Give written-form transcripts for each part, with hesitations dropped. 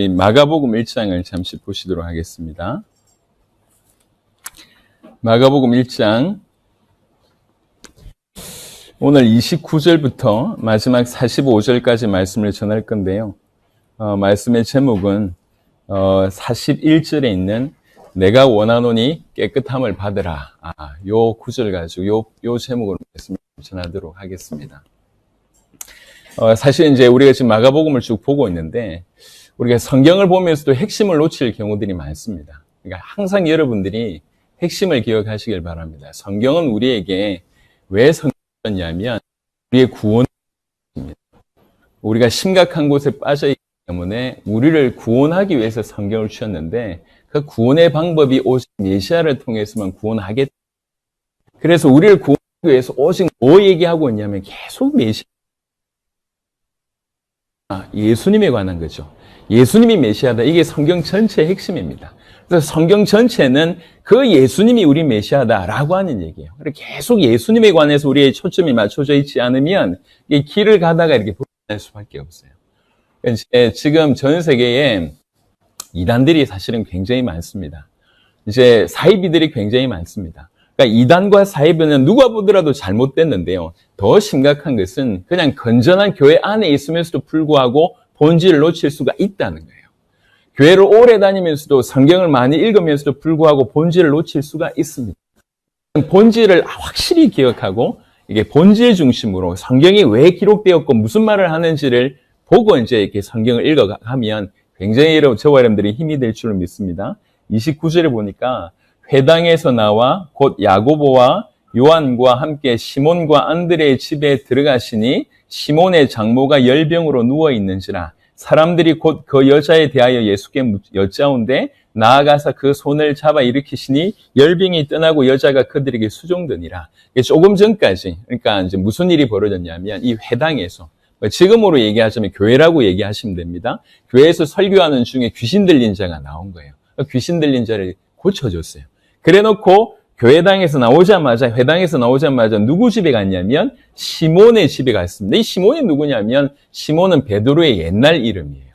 이 마가복음 1장을 잠시 보시도록 하겠습니다. 마가복음 1장 오늘 29절부터 마지막 45절까지 말씀을 전할 건데요. 말씀의 제목은 41절에 있는 내가 원하노니 깨끗함을 받으라. 요 구절 가지고 요 제목으로 말씀을 전하도록 하겠습니다. 사실 이제 우리가 지금 마가복음을 쭉 보고 있는데 우리가 성경을 보면서도 핵심을 놓칠 경우들이 많습니다. 그러니까 항상 여러분들이 핵심을 기억하시길 바랍니다. 성경은 우리에게 왜 성경이냐면 우리의 구원입니다. 우리가 심각한 곳에 빠져 있기 때문에 우리를 구원하기 위해서 성경을 주셨는데 그 구원의 방법이 오직 메시아를 통해서만 구원하겠다. 그래서 우리를 구원하기 위해서 오직 뭐 얘기하고 있냐면 계속 메시아, 예수님에 관한 거죠. 예수님이 메시아다. 이게 성경 전체의 핵심입니다. 그래서 성경 전체는 그 예수님이 우리 메시아다라고 하는 얘기예요. 계속 예수님에 관해서 우리의 초점이 맞춰져 있지 않으면 이 길을 가다가 이렇게 불안할 수밖에 없어요. 지금 전 세계에 이단들이 사실은 굉장히 많습니다. 이제 사이비들이 굉장히 많습니다. 그러니까 이단과 사이비는 누가 보더라도 잘못됐는데요. 더 심각한 것은 그냥 건전한 교회 안에 있으면서도 불구하고 본질을 놓칠 수가 있다는 거예요. 교회를 오래 다니면서도 성경을 많이 읽으면서도 불구하고 본질을 놓칠 수가 있습니다. 본질을 확실히 기억하고 이게 본질 중심으로 성경이 왜 기록되었고 무슨 말을 하는지를 보고 이제 이렇게 성경을 읽어가면 굉장히 저와 여러분들이 힘이 될 줄을 믿습니다. 29절에 보니까 회당에서 나와 곧 야고보와 요한과 함께 시몬과 안드레의 집에 들어가시니 시몬의 장모가 열병으로 누워 있는지라 사람들이 곧 그 여자에 대하여 예수께 여짜온데 나아가서 그 손을 잡아 일으키시니 열병이 떠나고 여자가 그들에게 수종되니라. 조금 전까지 그러니까 이제 무슨 일이 벌어졌냐면 이 회당에서 지금으로 얘기하자면 교회라고 얘기하시면 됩니다. 교회에서 설교하는 중에 귀신 들린 자가 나온 거예요. 귀신 들린 자를 고쳐줬어요. 그래놓고 회당에서 나오자마자 누구 집에 갔냐면 시몬의 집에 갔습니다. 이 시몬이 누구냐면 시몬은 베드로의 옛날 이름이에요.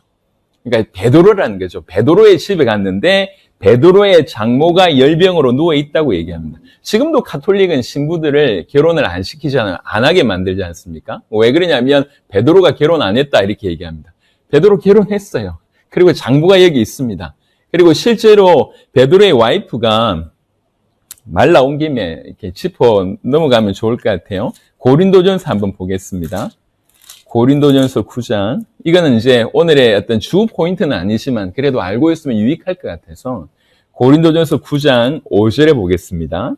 그러니까 베드로라는 거죠. 베드로의 집에 갔는데 베드로의 장모가 열병으로 누워 있다고 얘기합니다. 지금도 가톨릭은 신부들을 결혼을 안 시키잖아요. 안 하게 만들지 않습니까? 왜 그러냐면 베드로가 결혼 안 했다 이렇게 얘기합니다. 베드로 결혼했어요. 그리고 장부가 여기 있습니다. 그리고 실제로 베드로의 와이프가 말 나온 김에 이렇게 짚어 넘어가면 좋을 것 같아요. 고린도전서 한번 보겠습니다. 고린도전서 9장. 이거는 이제 오늘의 어떤 주 포인트는 아니지만 그래도 알고 있으면 유익할 것 같아서 고린도전서 9장 5절에 보겠습니다.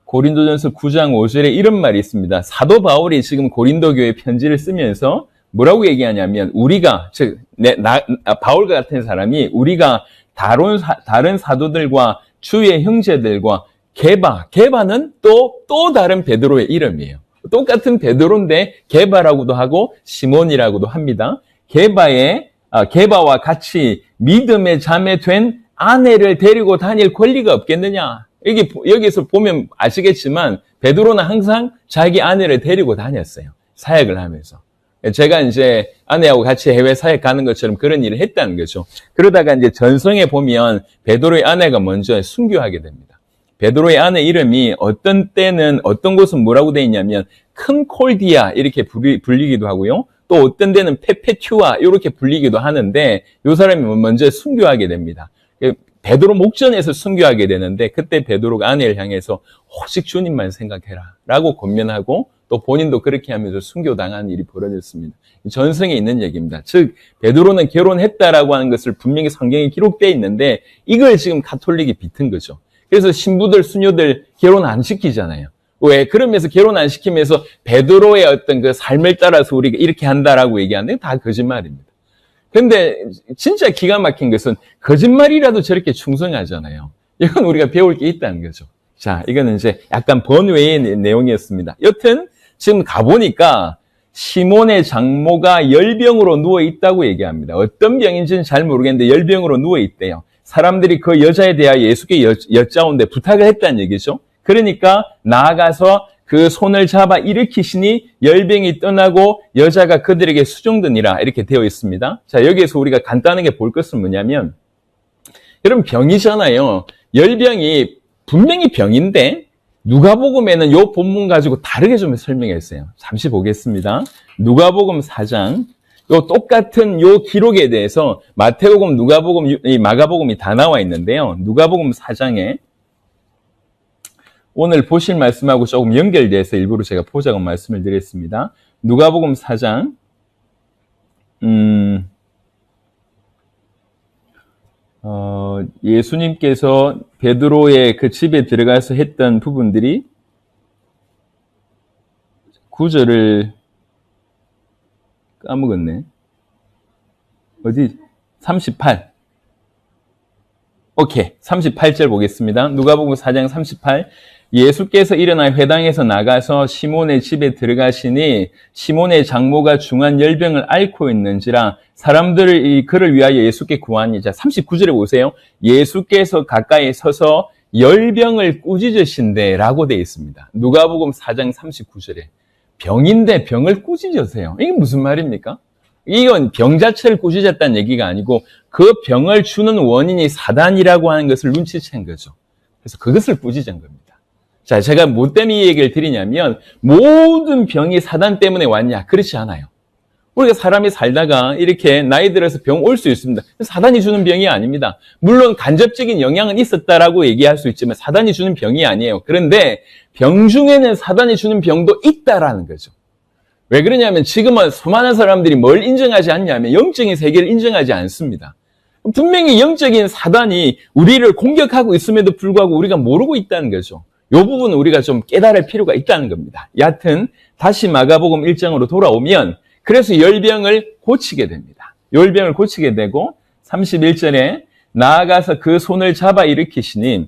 고린도전서 9장 5절에 이런 말이 있습니다. 사도 바울이 지금 고린도 교회 편지를 쓰면서 뭐라고 얘기하냐면 우리가 즉 바울과 같은 사람이 우리가 다른 사도들과 주의 형제들과 게바는 또 다른 베드로의 이름이에요. 똑같은 베드로인데 게바라고도 하고 시몬이라고도 합니다. 게바와 같이 믿음의 자매 된 아내를 데리고 다닐 권리가 없겠느냐? 여기서 보면 아시겠지만 베드로는 항상 자기 아내를 데리고 다녔어요. 사역을 하면서. 제가 이제 아내하고 같이 해외 사역 가는 것처럼 그런 일을 했다는 거죠. 그러다가 이제 전성에 보면 베드로의 아내가 먼저 순교하게 됩니다. 베드로의 아내 이름이 어떤 때는 어떤 곳은 뭐라고 되어 있냐면 큰콜디아 이렇게 불리기도 하고요. 또 어떤 데는 페페튜아 이렇게 불리기도 하는데 이 사람이 먼저 순교하게 됩니다. 베드로 목전에서 순교하게 되는데 그때 베드로가 아내를 향해서 오직 주님만 생각해라 라고 권면하고 또 본인도 그렇게 하면서 순교당한 일이 벌어졌습니다. 전성에 있는 얘기입니다. 즉 베드로는 결혼했다라고 하는 것을 분명히 성경에 기록되어 있는데 이걸 지금 가톨릭이 비튼 거죠. 그래서 신부들, 수녀들 결혼 안 시키잖아요. 왜? 그러면서 결혼 안 시키면서 베드로의 어떤 그 삶을 따라서 우리가 이렇게 한다라고 얘기하는데 다 거짓말입니다. 근데 진짜 기가 막힌 것은 거짓말이라도 저렇게 충성하잖아요. 이건 우리가 배울 게 있다는 거죠. 자, 이거는 이제 약간 번외의 내용이었습니다. 여튼 지금 가보니까 시몬의 장모가 열병으로 누워있다고 얘기합니다. 어떤 병인지는 잘 모르겠는데 열병으로 누워있대요. 사람들이 그 여자에 대하여 예수께 여짜온데 부탁을 했다는 얘기죠. 그러니까 나아가서 그 손을 잡아 일으키시니 열병이 떠나고 여자가 그들에게 수종드니라 이렇게 되어 있습니다. 자, 여기에서 우리가 간단하게 볼 것은 뭐냐면 여러분 병이잖아요. 열병이 분명히 병인데 누가복음에는 요 본문 가지고 다르게 좀 설명했어요. 잠시 보겠습니다. 누가복음 4장 요 똑같은 요 기록에 대해서 마태복음, 누가복음, 마가복음이 다 나와 있는데요. 누가복음 4장에 오늘 보실 말씀하고 조금 연결돼서 일부러 제가 포장은 말씀을 드렸습니다. 누가복음 4장 예수님께서 베드로의 그 집에 들어가서 했던 부분들이 9절을 까먹었네. 어디? 38. 오케이. 38절 보겠습니다. 누가복음 4장 38. 예수께서 일어나 회당에서 나가서 시몬의 집에 들어가시니 시몬의 장모가 중한 열병을 앓고 있는지라 사람들을 그를 위하여 예수께 구하니. 자, 39절에 보세요. 예수께서 가까이 서서 열병을 꾸짖으신데 라고 되어 있습니다. 누가복음 4장 39절에 병인데 병을 꾸짖으세요. 이게 무슨 말입니까? 이건 병 자체를 꾸짖었다는 얘기가 아니고 그 병을 주는 원인이 사단이라고 하는 것을 눈치챈 거죠. 그래서 그것을 꾸짖은 겁니다. 자, 제가 뭐 때문에 이 얘기를 드리냐면 모든 병이 사단 때문에 왔냐? 그렇지 않아요. 우리가 사람이 살다가 이렇게 나이 들어서 병 올 수 있습니다. 사단이 주는 병이 아닙니다. 물론 간접적인 영향은 있었다라고 얘기할 수 있지만 사단이 주는 병이 아니에요. 그런데 병 중에는 사단이 주는 병도 있다라는 거죠. 왜 그러냐면 지금은 수많은 사람들이 뭘 인정하지 않냐면 영적인 세계를 인정하지 않습니다. 분명히 영적인 사단이 우리를 공격하고 있음에도 불구하고 우리가 모르고 있다는 거죠. 이 부분은 우리가 좀 깨달을 필요가 있다는 겁니다. 여하튼 다시 마가복음 1장으로 돌아오면 그래서 열병을 고치게 됩니다. 열병을 고치게 되고 31절에 나아가서 그 손을 잡아 일으키시니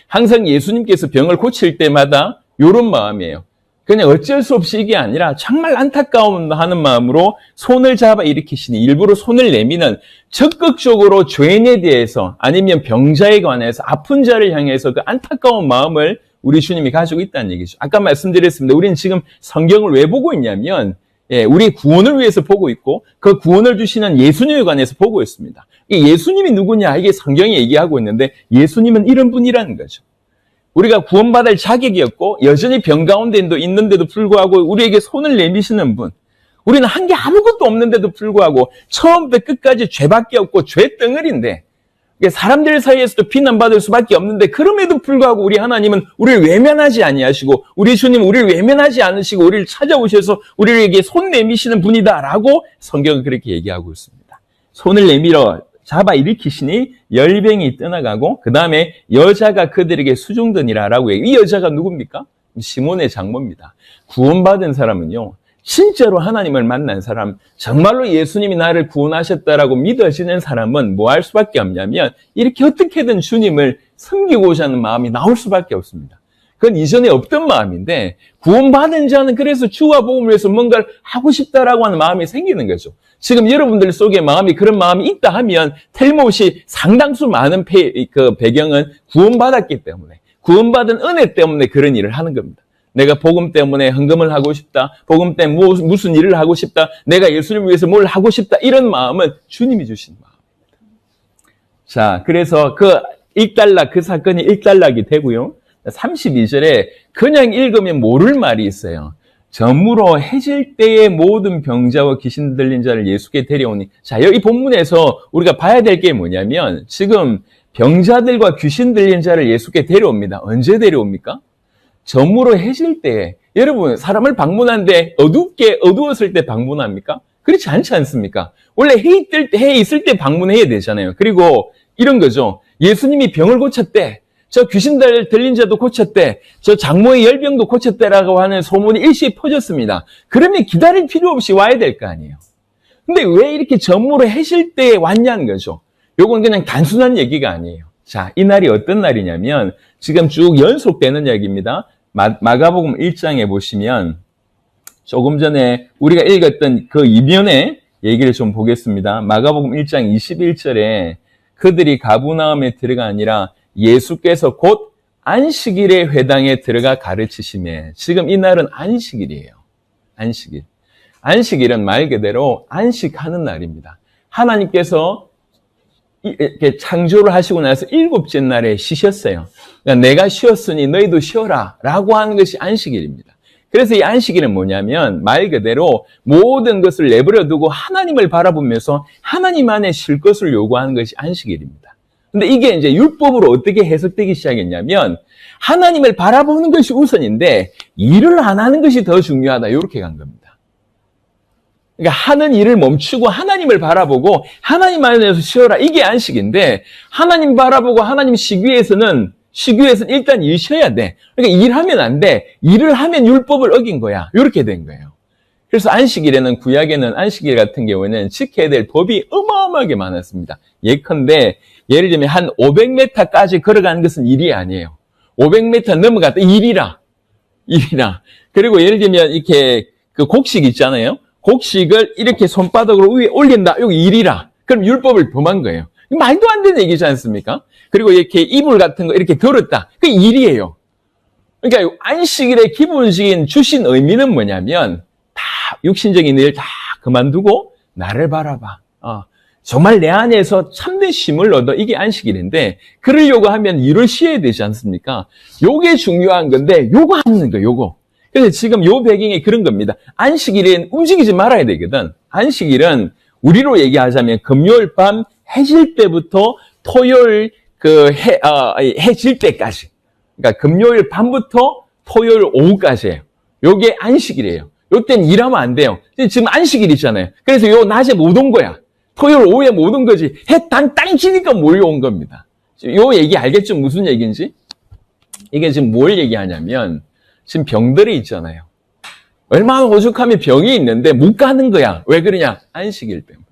항상 예수님께서 병을 고칠 때마다 이런 마음이에요. 그냥 어쩔 수 없이 이게 아니라 정말 안타까워하는 마음으로 손을 잡아 일으키시니 일부러 손을 내미는 적극적으로 죄인에 대해서 아니면 병자에 관해서 아픈 자를 향해서 그 안타까운 마음을 우리 주님이 가지고 있다는 얘기죠. 아까 말씀드렸습니다. 우리는 지금 성경을 왜 보고 있냐면 우리 구원을 위해서 보고 있고 그 구원을 주시는 예수님에 관해서 보고 있습니다. 예수님이 누구냐 이게 성경이 얘기하고 있는데 예수님은 이런 분이라는 거죠. 우리가 구원받을 자격이 없고 여전히 병 가운데 있는데도 불구하고 우리에게 손을 내미시는 분. 우리는 한 게 아무것도 없는데도 불구하고 처음부터 끝까지 죄밖에 없고 죄덩어리인데 사람들 사이에서도 비난받을 수밖에 없는데 그럼에도 불구하고 우리 하나님은 우리를 외면하지 아니하시고 우리 주님은 우리를 외면하지 않으시고 우리를 찾아오셔서 우리에게 손 내미시는 분이다라고 성경은 그렇게 얘기하고 있습니다. 손을 내밀어 잡아 일으키시니 열병이 떠나가고 그 다음에 여자가 그들에게 수종드니라라고 해요. 이 여자가 누굽니까? 시몬의 장모입니다. 구원받은 사람은요. 진짜로 하나님을 만난 사람, 정말로 예수님이 나를 구원하셨다라고 믿어지는 사람은 뭐 할 수밖에 없냐면 이렇게 어떻게든 주님을 섬기고자 하는 마음이 나올 수밖에 없습니다. 그건 이전에 없던 마음인데 구원받은 자는 그래서 주와 복음을 위해서 뭔가를 하고 싶다라고 하는 마음이 생기는 거죠. 지금 여러분들 속에 마음이 그런 마음이 있다 하면 틀림없이 상당수 많은 배경은 구원받았기 때문에 구원받은 은혜 때문에 그런 일을 하는 겁니다. 내가 복음 때문에 헌금을 하고 싶다. 복음 때문에 무슨 일을 하고 싶다. 내가 예수님을 위해서 뭘 하고 싶다. 이런 마음은 주님이 주신 마음입니다. 자, 그래서 그 사건이 일단락이 되고요. 32절에 그냥 읽으면 모를 말이 있어요. 점으로 해질 때의 모든 병자와 귀신 들린 자를 예수께 데려오니. 자, 여기 본문에서 우리가 봐야 될 게 뭐냐면 지금 병자들과 귀신 들린 자를 예수께 데려옵니다. 언제 데려옵니까? 점으로 해질 때에. 여러분, 사람을 방문하는데 어두웠을 때 방문합니까? 그렇지 않지 않습니까? 원래 해 있을 때 방문해야 되잖아요. 그리고 이런 거죠. 예수님이 병을 고쳤대. 저 귀신 들린 자도 고쳤대. 저 장모의 열병도 고쳤대라고 하는 소문이 일시에 퍼졌습니다. 그러면 기다릴 필요 없이 와야 될 거 아니에요. 근데 왜 이렇게 점으로 해질 때에 왔냐는 거죠. 요건 그냥 단순한 얘기가 아니에요. 자, 이 날이 어떤 날이냐면 지금 쭉 연속되는 얘기입니다. 마가복음 1장에 보시면 조금 전에 우리가 읽었던 그 이면의 얘기를 좀 보겠습니다. 마가복음 1장 21절에 그들이 가브나움에 들어가니라 예수께서 곧 안식일의 회당에 들어가 가르치심에 지금 이날은 안식일이에요. 안식일. 안식일은 말 그대로 안식하는 날입니다. 하나님께서 이렇게 창조를 하시고 나서 7째 날에 쉬셨어요. 그러니까 내가 쉬었으니 너희도 쉬어라 라고 하는 것이 안식일입니다. 그래서 이 안식일은 뭐냐면 말 그대로 모든 것을 내버려 두고 하나님을 바라보면서 하나님 안에 쉴 것을 요구하는 것이 안식일입니다. 근데 이게 이제 율법으로 어떻게 해석되기 시작했냐면 하나님을 바라보는 것이 우선인데 일을 안 하는 것이 더 중요하다 이렇게 간 겁니다. 그러니까 하는 일을 멈추고 하나님을 바라보고 하나님 안에서 쉬어라 이게 안식인데 하나님 바라보고 하나님 쉬기 위해서는 일단 일 쉬어야 돼. 그러니까 일하면 안 돼. 일을 하면 율법을 어긴 거야. 이렇게 된 거예요. 그래서 안식일에는 구약에는 안식일 같은 경우에는 지켜야 될 법이 어마어마하게 많았습니다. 예컨대 예를 들면 한 500m까지 걸어가는 것은 일이 아니에요. 500m 넘어갔다 일이라. 그리고 예를 들면 이렇게 그 곡식 있잖아요. 곡식을 이렇게 손바닥으로 위에 올린다. 여기 일이라. 그럼 율법을 범한 거예요. 말도 안 되는 얘기지 않습니까? 그리고 이렇게 이불 같은 거 이렇게 걸었다. 그게 일이에요. 그러니까 안식일의 기본적인 주신 의미는 뭐냐면 다 육신적인 일 다 그만두고 나를 바라봐. 정말 내 안에서 참된 쉼을 얻어. 이게 안식일인데 그러려고 하면 일을 쉬어야 되지 않습니까? 요게 중요한 건데 요거 하는 거예요. 요거. 그래서 지금 요 배경이 그런 겁니다. 안식일엔 움직이지 말아야 되거든. 안식일은 우리로 얘기하자면 금요일 밤 해질 때부터 토요일 해질 때까지. 그러니까 금요일 밤부터 토요일 오후까지예요. 요게 안식일이에요. 요때는 일하면 안 돼요. 지금 안식일이잖아요. 그래서 요 낮에 못 온 거야. 토요일 오후에 못 온 거지. 해 땅 치니까 몰려온 겁니다. 요 얘기 알겠죠? 무슨 얘기인지? 이게 지금 뭘 얘기하냐면 지금 병들이 있잖아요. 얼마나 오죽하면 병이 있는데 못 가는 거야. 왜 그러냐? 안식일 때문에.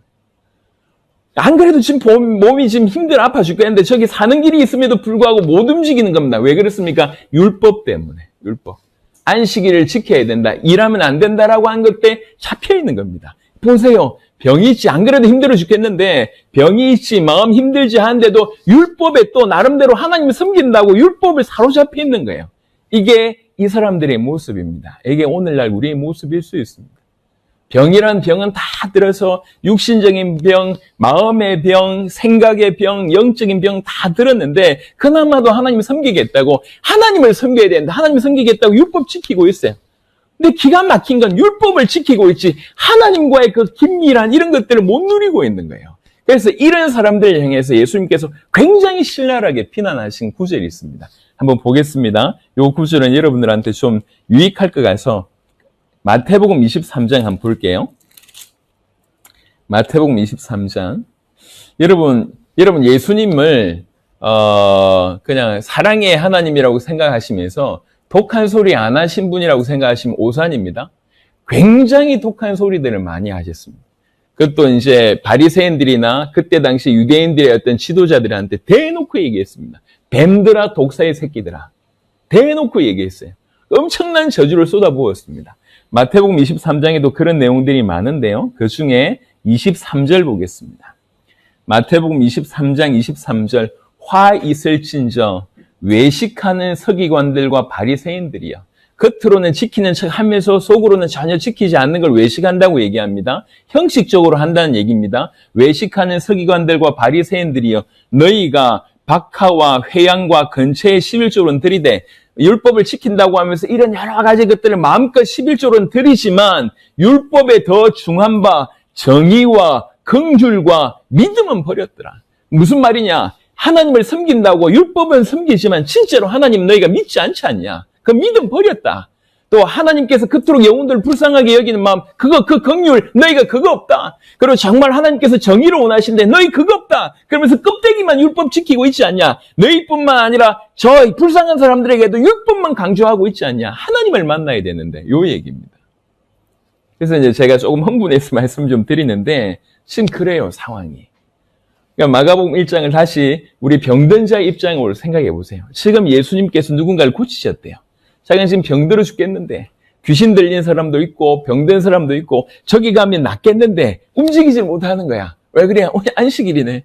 안 그래도 지금 몸이 지금 힘들어 아파 죽겠는데 저기 사는 길이 있음에도 불구하고 못 움직이는 겁니다. 왜 그렇습니까? 율법 때문에. 율법. 안식일을 지켜야 된다. 일하면 안 된다라고 한 것 때 잡혀 있는 겁니다. 보세요. 병이 있지. 안 그래도 힘들어 죽겠는데 병이 있지. 마음 힘들지 하는데도 율법에 또 나름대로 하나님을 섬긴다고 율법을 사로잡혀 있는 거예요. 이게 이 사람들의 모습입니다. 이게 오늘날 우리의 모습일 수 있습니다. 병이란 병은 다 들어서 육신적인 병, 마음의 병, 생각의 병, 영적인 병 다 들었는데 그나마도 하나님을 섬기겠다고 하나님을 섬겨야 된다. 하나님을 섬기겠다고 율법 지키고 있어요. 근데 기가 막힌 건 율법을 지키고 있지 하나님과의 그 긴밀한 이런 것들을 못 누리고 있는 거예요. 그래서 이런 사람들을 향해서 예수님께서 굉장히 신랄하게 비난하신 구절이 있습니다. 한번 보겠습니다. 이 구절은 여러분들한테 좀 유익할 것 같아서 마태복음 23장 한번 볼게요. 마태복음 23장. 여러분 예수님을 그냥 사랑의 하나님이라고 생각하시면서 독한 소리 안 하신 분이라고 생각하시면 오산입니다. 굉장히 독한 소리들을 많이 하셨습니다. 그것도 이제 바리새인들이나 그때 당시 유대인들의 어떤 지도자들한테 대놓고 얘기했습니다. 뱀들아 독사의 새끼들아. 대놓고 얘기했어요. 엄청난 저주를 쏟아부었습니다. 마태복음 23장에도 그런 내용들이 많은데요. 그 중에 23절 보겠습니다. 마태복음 23장 23절 화 있을진저 외식하는 서기관들과 바리새인들이여. 겉으로는 지키는 척 하면서 속으로는 전혀 지키지 않는 걸 외식한다고 얘기합니다. 형식적으로 한다는 얘기입니다. 외식하는 서기관들과 바리새인들이여 너희가 박하와 회양과 근처에 11조론 들이되 율법을 지킨다고 하면서 이런 여러 가지 것들을 마음껏 11조론 들이지만 율법에 더 중한 바 정의와 긍휼과 믿음은 버렸더라. 무슨 말이냐? 하나님을 섬긴다고 율법은 섬기지만 진짜로 하나님 너희가 믿지 않지 않냐? 그 믿음 버렸다. 또 하나님께서 그토록 영혼들을 불쌍하게 여기는 마음, 그 긍휼, 너희가 그거 없다. 그리고 정말 하나님께서 정의를 원하신데 너희 그거 없다. 그러면서 껍데기만 율법 지키고 있지 않냐? 너희뿐만 아니라 저 불쌍한 사람들에게도 율법만 강조하고 있지 않냐? 하나님을 만나야 되는데 요 얘기입니다. 그래서 이제 제가 조금 흥분해서 말씀 좀 드리는데 지금 그래요, 상황이. 그러니까 마가복음 1장을 다시 우리 병든 자의 입장으로 생각해 보세요. 지금 예수님께서 누군가를 고치셨대요. 자기는 지금 병들어 죽겠는데 귀신 들린 사람도 있고 병든 사람도 있고 저기 가면 낫겠는데 움직이질 못하는 거야. 왜 그래? 오늘 안식일이네.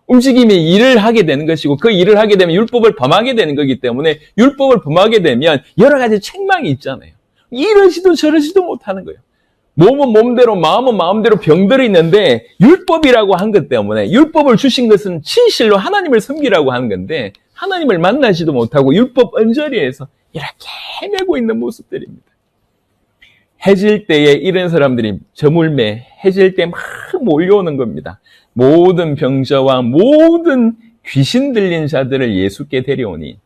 움직임이 일을 하게 되는 것이고 그 일을 하게 되면 율법을 범하게 되는 거기 때문에 율법을 범하게 되면 여러 가지 책망이 있잖아요. 이러지도 저러지도 못하는 거예요. 몸은 몸대로 마음은 마음대로 병들어 있는데 율법이라고 한 것 때문에 율법을 주신 것은 진실로 하나님을 섬기라고 하는 건데 하나님을 만나지도 못하고 율법 언저리에서 이렇게 헤매고 있는 모습들입니다. 해질 때에 이런 사람들이 저물매 해질 때 막 몰려오는 겁니다. 모든 병자와 모든 귀신 들린 자들을 예수께 데려오니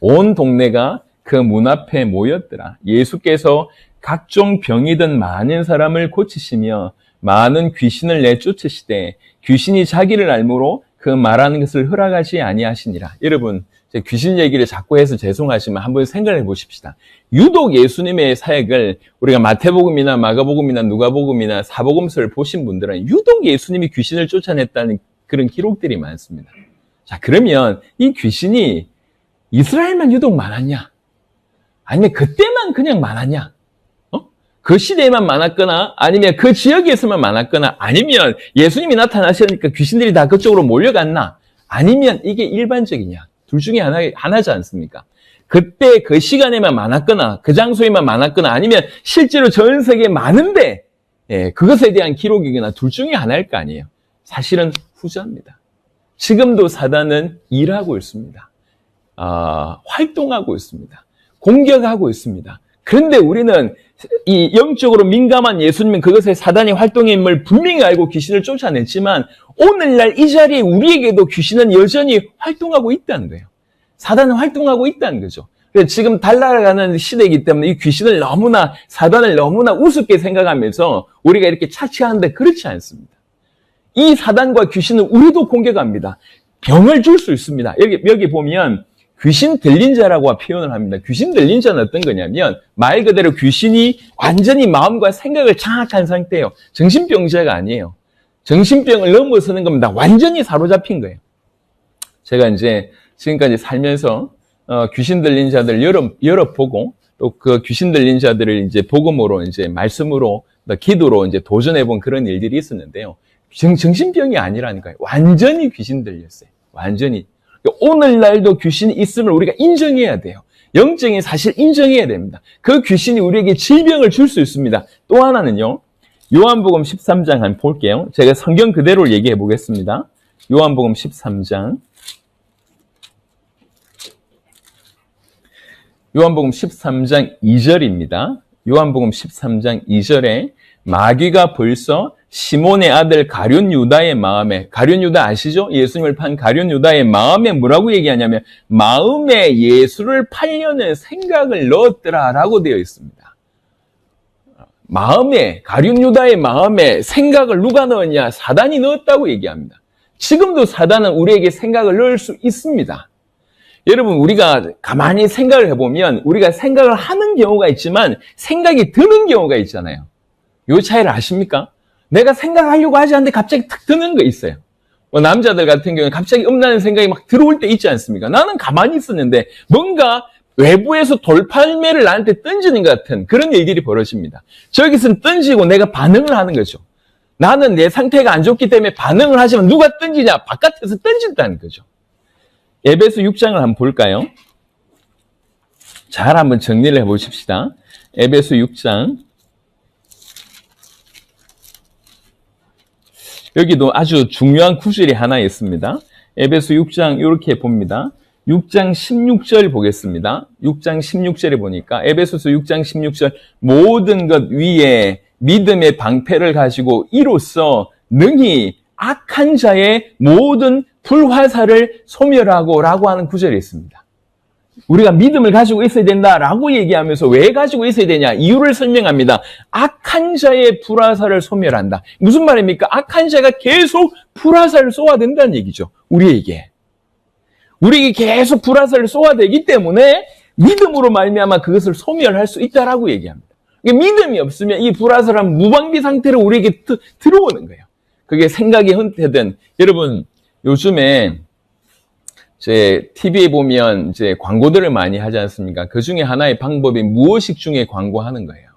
온 동네가 그 문 앞에 모였더라. 예수께서 각종 병이든 많은 사람을 고치시며 많은 귀신을 내쫓으시되 귀신이 자기를 알므로 그 말하는 것을 허락하지 아니하시니라. 여러분, 귀신 얘기를 자꾸 해서 죄송하지만 한번 생각해 보십시다. 유독 예수님의 사역을 우리가 마태복음이나 마가복음이나 누가복음이나 사복음서를 보신 분들은 유독 예수님이 귀신을 쫓아냈다는 그런 기록들이 많습니다. 자, 그러면 이 귀신이 이스라엘만 유독 많았냐? 아니면 그때만 그냥 많았냐? 그 시대에만 많았거나 아니면 그 지역에서만 많았거나 아니면 예수님이 나타나시니까 귀신들이 다 그쪽으로 몰려갔나? 아니면 이게 일반적이냐? 둘 중에 하나지 않습니까? 그때 그 시간에만 많았거나 그 장소에만 많았거나 아니면 실제로 전 세계에 많은데 그것에 대한 기록이거나 둘 중에 하나일 거 아니에요. 사실은 후자입니다. 지금도 사단은 일하고 있습니다. 활동하고 있습니다. 공격하고 있습니다. 그런데 우리는 이 영적으로 민감한 예수님은 그것에 사단이 활동의 힘을 분명히 알고 귀신을 쫓아냈지만 오늘날 이 자리에 우리에게도 귀신은 여전히 활동하고 있다는 거예요. 사단은 활동하고 있다는 거죠. 그래서 지금 달라가는 시대이기 때문에 이 귀신을 너무나 사단을 너무나 우습게 생각하면서 우리가 이렇게 차치하는데 그렇지 않습니다. 이 사단과 귀신은 우리도 공격합니다. 병을 줄 수 있습니다. 여기 보면 귀신 들린 자라고 표현을 합니다. 귀신 들린 자는 어떤 거냐면 말 그대로 귀신이 완전히 마음과 생각을 장악한 상태예요. 정신병자가 아니에요. 정신병을 넘어서는 겁니다. 완전히 사로잡힌 거예요. 제가 이제 지금까지 살면서 귀신 들린 자들 여러 보고 또 그 귀신 들린 자들을 이제 복음으로 이제 말씀으로 기도로 이제 도전해 본 그런 일들이 있었는데요. 정신병이 아니라니까요. 완전히 귀신 들렸어요. 완전히. 오늘날도 귀신이 있음을 우리가 인정해야 돼요. 영적인 사실 인정해야 됩니다. 그 귀신이 우리에게 질병을 줄 수 있습니다. 또 하나는요. 요한복음 13장 한번 볼게요. 제가 성경 그대로 얘기해 보겠습니다. 요한복음 13장. 요한복음 13장 2절입니다. 요한복음 13장 2절에 마귀가 벌써 시몬의 아들 가룟 유다의 마음에, 가룟 유다 아시죠? 예수님을 판 가룟 유다의 마음에 뭐라고 얘기하냐면 마음에 예수를 팔려는 생각을 넣었더라라고 되어 있습니다. 마음에, 가룟 유다의 마음에 생각을 누가 넣었냐? 사단이 넣었다고 얘기합니다. 지금도 사단은 우리에게 생각을 넣을 수 있습니다. 여러분, 우리가 가만히 생각을 해보면 우리가 생각을 하는 경우가 있지만 생각이 드는 경우가 있잖아요. 이 차이를 아십니까? 내가 생각하려고 하지 않는데 갑자기 탁 드는 거 있어요. 남자들 같은 경우는 갑자기 음란한 생각이 막 들어올 때 있지 않습니까? 나는 가만히 있었는데 뭔가 외부에서 돌팔매를 나한테 던지는 것 같은 그런 일들이 벌어집니다. 저기서는 던지고 내가 반응을 하는 거죠. 나는 내 상태가 안 좋기 때문에 반응을 하지만 누가 던지냐? 바깥에서 던진다는 거죠. 에베소 6장을 한번 볼까요? 잘 한번 정리를 해보십시다. 에베소 6장. 여기도 아주 중요한 구절이 하나 있습니다. 에베소 6장 이렇게 봅니다. 6장 16절 보겠습니다. 6장 16절에 보니까 에베소서 6장 16절 모든 것 위에 믿음의 방패를 가지고 이로써 능히 악한 자의 모든 불화살을 소멸하고 라고 하는 구절이 있습니다. 우리가 믿음을 가지고 있어야 된다라고 얘기하면서 왜 가지고 있어야 되냐 이유를 설명합니다. 악한 자의 불화살을 소멸한다. 무슨 말입니까? 악한 자가 계속 불화살을 쏘아댄다는 얘기죠. 우리에게 계속 불화살을 쏘아대기 때문에 믿음으로 말미암아 그것을 소멸할 수 있다라고 얘기합니다. 믿음이 없으면 이 불화살은 무방비 상태로 우리에게 들어오는 거예요. 그게 생각이 흔태든 여러분 요즘에 제 TV에 보면 이제 광고들을 많이 하지 않습니까? 그 중에 하나의 방법이 무의식 중에 광고하는 거예요.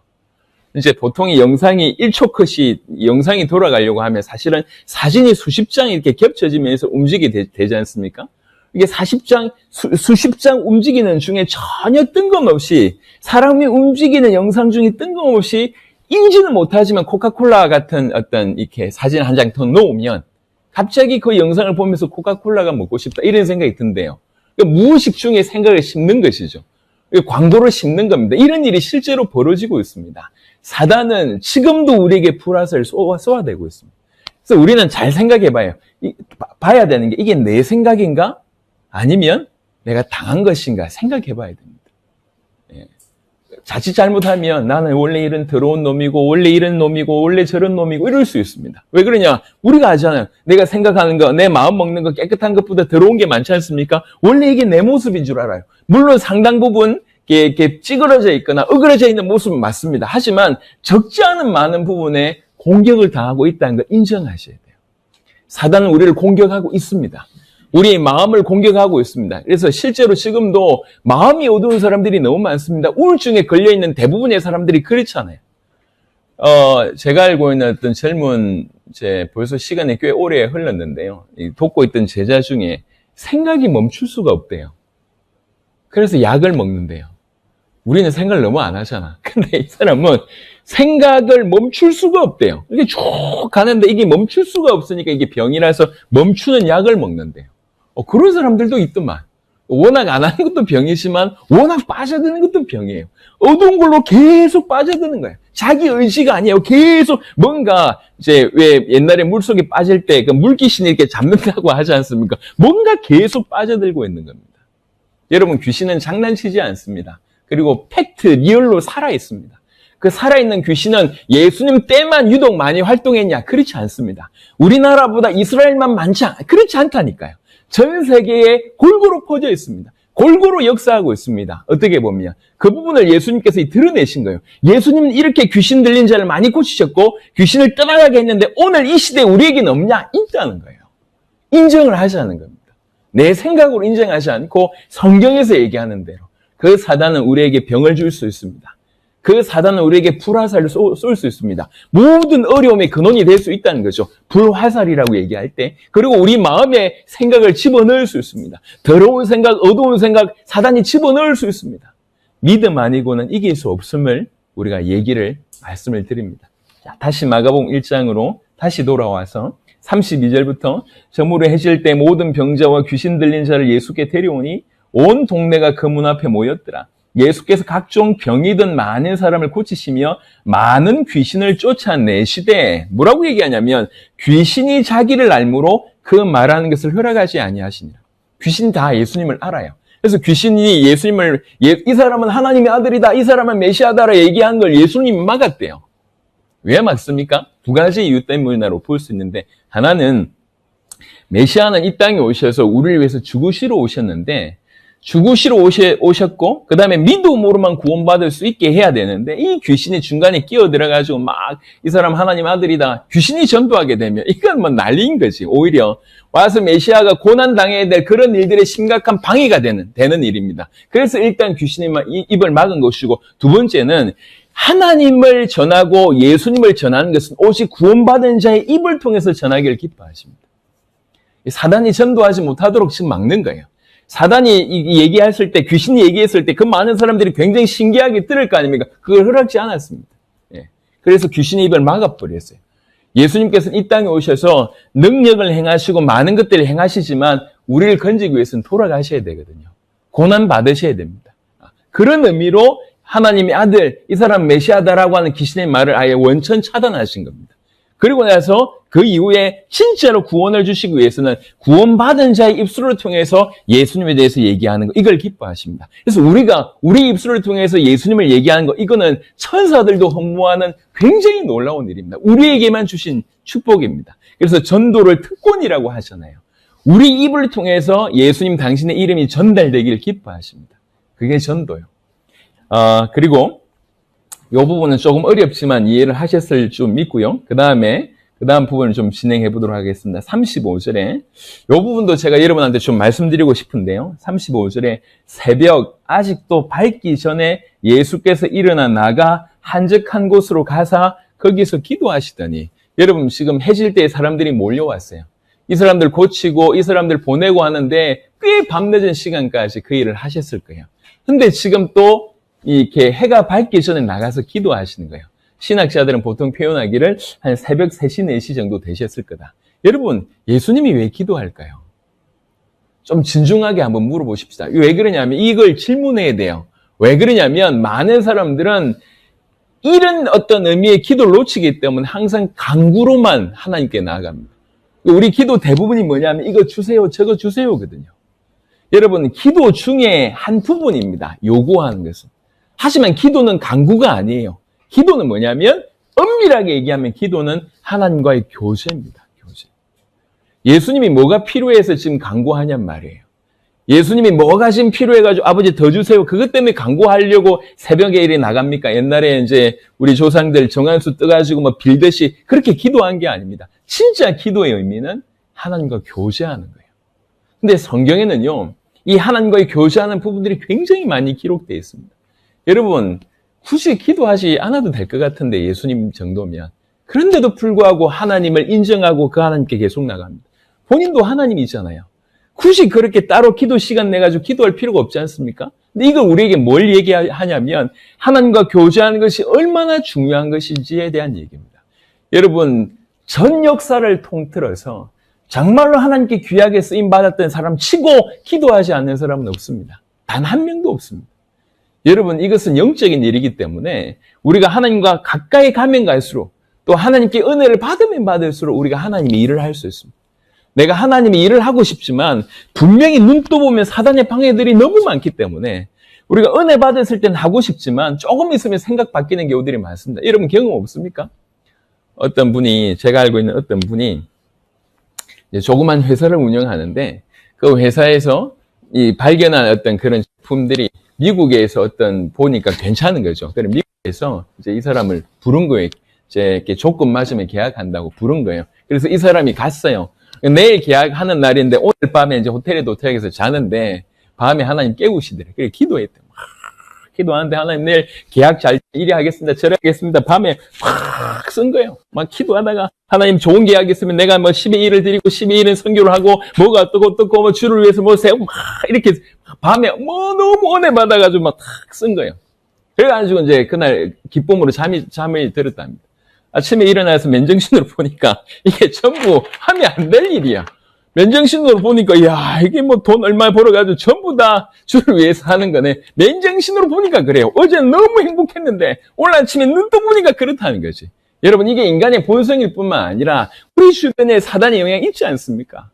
이제 보통 이 영상이 1초 컷이 영상이 돌아가려고 하면 사실은 사진이 수십 장 이렇게 겹쳐지면서 움직이게 되지 않습니까? 이게 40장, 수십 장 움직이는 중에 전혀 뜬금없이 사람이 움직이는 영상 중에 뜬금없이 인지는 못하지만 코카콜라 같은 어떤 이렇게 사진 한 장 더 놓으면 갑자기 그 영상을 보면서 코카콜라가 먹고 싶다 이런 생각이 든대요. 그러니까 무의식 중에 생각을 심는 것이죠. 광고를 심는 겁니다. 이런 일이 실제로 벌어지고 있습니다. 사단은 지금도 우리에게 불화살을 쏘아대고 있습니다. 그래서 우리는 잘 생각해봐요. 봐야 되는 게 이게 내 생각인가? 아니면 내가 당한 것인가? 생각해봐야 됩니다. 예. 자칫 잘못하면 나는 원래 이런 더러운 놈이고 원래 이런 놈이고 원래 저런 놈이고 이럴 수 있습니다. 왜 그러냐? 우리가 하잖아요. 내가 생각하는 거, 내 마음 먹는 거 깨끗한 것보다 더러운 게 많지 않습니까? 원래 이게 내 모습인 줄 알아요. 물론 상당 부분 이렇게 찌그러져 있거나 으그러져 있는 모습은 맞습니다. 하지만 적지 않은 많은 부분에 공격을 당하고 있다는 걸 인정하셔야 돼요. 사단은 우리를 공격하고 있습니다. 우리의 마음을 공격하고 있습니다. 그래서 실제로 지금도 마음이 어두운 사람들이 너무 많습니다. 우울증에 걸려있는 대부분의 사람들이 그렇잖아요. 제가 알고 있는 어떤 젊은, 벌써 시간이 꽤 오래 흘렀는데요. 돕고 있던 제자 중에 생각이 멈출 수가 없대요. 그래서 약을 먹는데요. 우리는 생각을 너무 안 하잖아. 근데 이 사람은 생각을 멈출 수가 없대요. 이게 쭉 가는데 이게 멈출 수가 없으니까 이게 병이라서 멈추는 약을 먹는데요. 그런 사람들도 있더만. 워낙 안 하는 것도 병이지만 워낙 빠져드는 것도 병이에요. 어두운 걸로 계속 빠져드는 거예요. 자기 의지가 아니에요. 계속 뭔가 왜 옛날에 물속에 빠질 때 그 물귀신이 이렇게 잡는다고 하지 않습니까? 뭔가 계속 빠져들고 있는 겁니다. 여러분, 귀신은 장난치지 않습니다. 그리고 팩트, 리얼로 살아있습니다. 그 살아있는 귀신은 예수님 때만 유독 많이 활동했냐? 그렇지 않습니다. 우리나라보다 이스라엘만 많지 그렇지 않다니까요. 전 세계에 골고루 퍼져 있습니다. 골고루 역사하고 있습니다. 어떻게 보면 그 부분을 예수님께서 드러내신 거예요. 예수님은 이렇게 귀신 들린 자를 많이 고치셨고 귀신을 떠나가게 했는데 오늘 이 시대에 우리에게는 없냐? 있다는 거예요. 인정을 하자는 겁니다. 내 생각으로 인정하지 않고 성경에서 얘기하는 대로 그 사단은 우리에게 병을 줄 수 있습니다. 그 사단은 우리에게 불화살을 쏠 수 있습니다. 모든 어려움의 근원이 될 수 있다는 거죠. 불화살이라고 얘기할 때. 그리고 우리 마음에 생각을 집어넣을 수 있습니다. 더러운 생각, 어두운 생각, 사단이 집어넣을 수 있습니다. 믿음 아니고는 이길 수 없음을 우리가 말씀을 드립니다. 자, 다시 마가복음 1장으로 다시 돌아와서 32절부터 저물어 해질 때 모든 병자와 귀신 들린 자를 예수께 데려오니 온 동네가 그 문 앞에 모였더라. 예수께서 각종 병이든 많은 사람을 고치시며 많은 귀신을 쫓아내시되 뭐라고 얘기하냐면 귀신이 자기를 알므로 그 말하는 것을 허락하지 아니하시니라. 귀신이 다 예수님을 알아요. 그래서 귀신이 예수님을 이 사람은 하나님의 아들이다, 이 사람은 메시아다라 얘기한 걸 예수님이 막았대요. 왜 막습니까? 두 가지 이유 때문이라고 볼 수 있는데 하나는 메시아는 이 땅에 오셔서 우리를 위해서 죽으시러 오셨는데 죽으시러 오셨고 그 다음에 믿음으로만 구원받을 수 있게 해야 되는데 이 귀신이 중간에 끼어들어가지고 막 이 사람 하나님 아들이다 귀신이 전도하게 되면 이건 뭐 난리인 거지. 오히려 와서 메시아가 고난당해야 될 그런 일들의 심각한 방해가 되는 일입니다. 그래서 일단 귀신이 입을 막은 것이고 두 번째는 하나님을 전하고 예수님을 전하는 것은 오직 구원받은 자의 입을 통해서 전하기를 기뻐하십니다. 사단이 전도하지 못하도록 지금 막는 거예요. 사단이 얘기했을 때, 귀신이 얘기했을 때 그 많은 사람들이 굉장히 신기하게 들을 거 아닙니까? 그걸 허락지 않았습니다. 예. 그래서 귀신의 입을 막아버렸어요. 예수님께서는 이 땅에 오셔서 능력을 행하시고 많은 것들을 행하시지만 우리를 건지기 위해서는 돌아가셔야 되거든요. 고난 받으셔야 됩니다. 그런 의미로 하나님의 아들, 이 사람 메시아다라고 하는 귀신의 말을 아예 원천 차단하신 겁니다. 그리고 나서 그 이후에 진짜로 구원을 주시기 위해서는 구원받은 자의 입술을 통해서 예수님에 대해서 얘기하는 거, 이걸 기뻐하십니다. 그래서 우리 입술을 통해서 예수님을 얘기하는 거, 이거는 천사들도 흠모하는 굉장히 놀라운 일입니다. 우리에게만 주신 축복입니다. 그래서 전도를 특권이라고 하잖아요. 우리 입을 통해서 예수님 당신의 이름이 전달되기를 기뻐하십니다. 그게 전도요. 그리고 이 부분은 조금 어렵지만 이해를 하셨을 줄 믿고요. 그 다음 부분을 좀 진행해 보도록 하겠습니다. 35절에, 이 부분도 제가 여러분한테 좀 말씀드리고 싶은데요. 35절에 새벽, 아직도 밝기 전에 예수께서 일어나 나가 한적한 곳으로 가사 거기서 기도하시더니 여러분 지금 해질 때에 사람들이 몰려왔어요. 이 사람들 고치고 이 사람들 보내고 하는데 꽤 밤늦은 시간까지 그 일을 하셨을 거예요. 근데 지금 또 이렇게 해가 밝기 전에 나가서 기도하시는 거예요. 신학자들은 보통 표현하기를 한 새벽 3시, 4시 정도 되셨을 거다. 여러분, 예수님이 왜 기도할까요? 좀 진중하게 한번 물어보십시다. 왜 그러냐면 이걸 질문해야 돼요. 왜 그러냐면 많은 사람들은 이런 어떤 의미의 기도를 놓치기 때문에 항상 강구로만 하나님께 나아갑니다. 우리 기도 대부분이 뭐냐면 이거 주세요, 저거 주세요거든요. 여러분, 기도 중에 한 부분입니다. 요구하는 것은. 하지만 기도는 강구가 아니에요. 기도는 뭐냐면 엄밀하게 얘기하면 기도는 하나님과의 교제입니다. 교제. 예수님이 뭐가 필요해서 지금 강구하냔 말이에요. 예수님이 뭐가 지금 필요해가지고 아버지 더 주세요. 그것 때문에 강구하려고 새벽에 일이 나갑니까? 옛날에 이제 우리 조상들 정한수 떠가지고 뭐 빌듯이 그렇게 기도한 게 아닙니다. 진짜 기도의 의미는 하나님과 교제하는 거예요. 근데 성경에는요, 이 하나님과의 교제하는 부분들이 굉장히 많이 기록되어 있습니다. 여러분, 굳이 기도하지 않아도 될 것 같은데 예수님 정도면. 그런데도 불구하고 하나님을 인정하고 그 하나님께 계속 나갑니다. 본인도 하나님이잖아요. 굳이 그렇게 따로 기도 시간 내가지고 기도할 필요가 없지 않습니까? 근데 이걸 우리에게 뭘 얘기하냐면 하나님과 교제하는 것이 얼마나 중요한 것인지에 대한 얘기입니다. 여러분, 전 역사를 통틀어서 정말로 하나님께 귀하게 쓰임받았던 사람 치고 기도하지 않는 사람은 없습니다. 단 한 명도 없습니다. 여러분, 이것은 영적인 일이기 때문에 우리가 하나님과 가까이 가면 갈수록 또 하나님께 은혜를 받으면 받을수록 우리가 하나님의 일을 할 수 있습니다. 내가 하나님의 일을 하고 싶지만 분명히 눈 떠보면 사단의 방해들이 너무 많기 때문에 우리가 은혜 받았을 땐 하고 싶지만 조금 있으면 생각 바뀌는 경우들이 많습니다. 여러분 경험 없습니까? 어떤 분이, 제가 알고 있는 어떤 분이 조그만 회사를 운영하는데 그 회사에서 이 발견한 어떤 그런 제품들이 미국에서 어떤 보니까 괜찮은 거죠. 그래서 미국에서 이제 이 사람을 부른 거예요. 이제 이렇게 조건 맞으면 계약한다고 부른 거예요. 그래서 이 사람이 갔어요. 내일 계약하는 날인데 오늘 밤에 이제 호텔에 도착해서 자는데 밤에 하나님 깨우시더래. 그래 기도했대. 기도하는데 하나님 내일 계약 잘 이리 하겠습니다. 저리 하겠습니다. 밤에 팍 쓴 거예요. 막 기도하다가 하나님 좋은 계약 있으면 내가 뭐 12일을 드리고 12일은 선교를 하고 뭐가 어떻고 뭐 주를 위해서 뭐 세우고 막 이렇게 밤에 뭐 너무 은혜 받아가지고 막 탁 쓴 거예요. 그래가지고 이제 그날 기쁨으로 잠을 들었답니다. 아침에 일어나서 맨정신으로 보니까 이게 전부 하면 안 될 일이야. 맨정신으로 보니까 야 이게 뭐 돈 얼마 벌어가지고 전부 다 주를 위해서 하는 거네. 맨정신으로 보니까 그래요. 어제는 너무 행복했는데 오늘 아침에 눈 떠보니까 그렇다는 거지. 여러분 이게 인간의 본성일 뿐만 아니라 우리 주변에 사단의 영향이 있지 않습니까?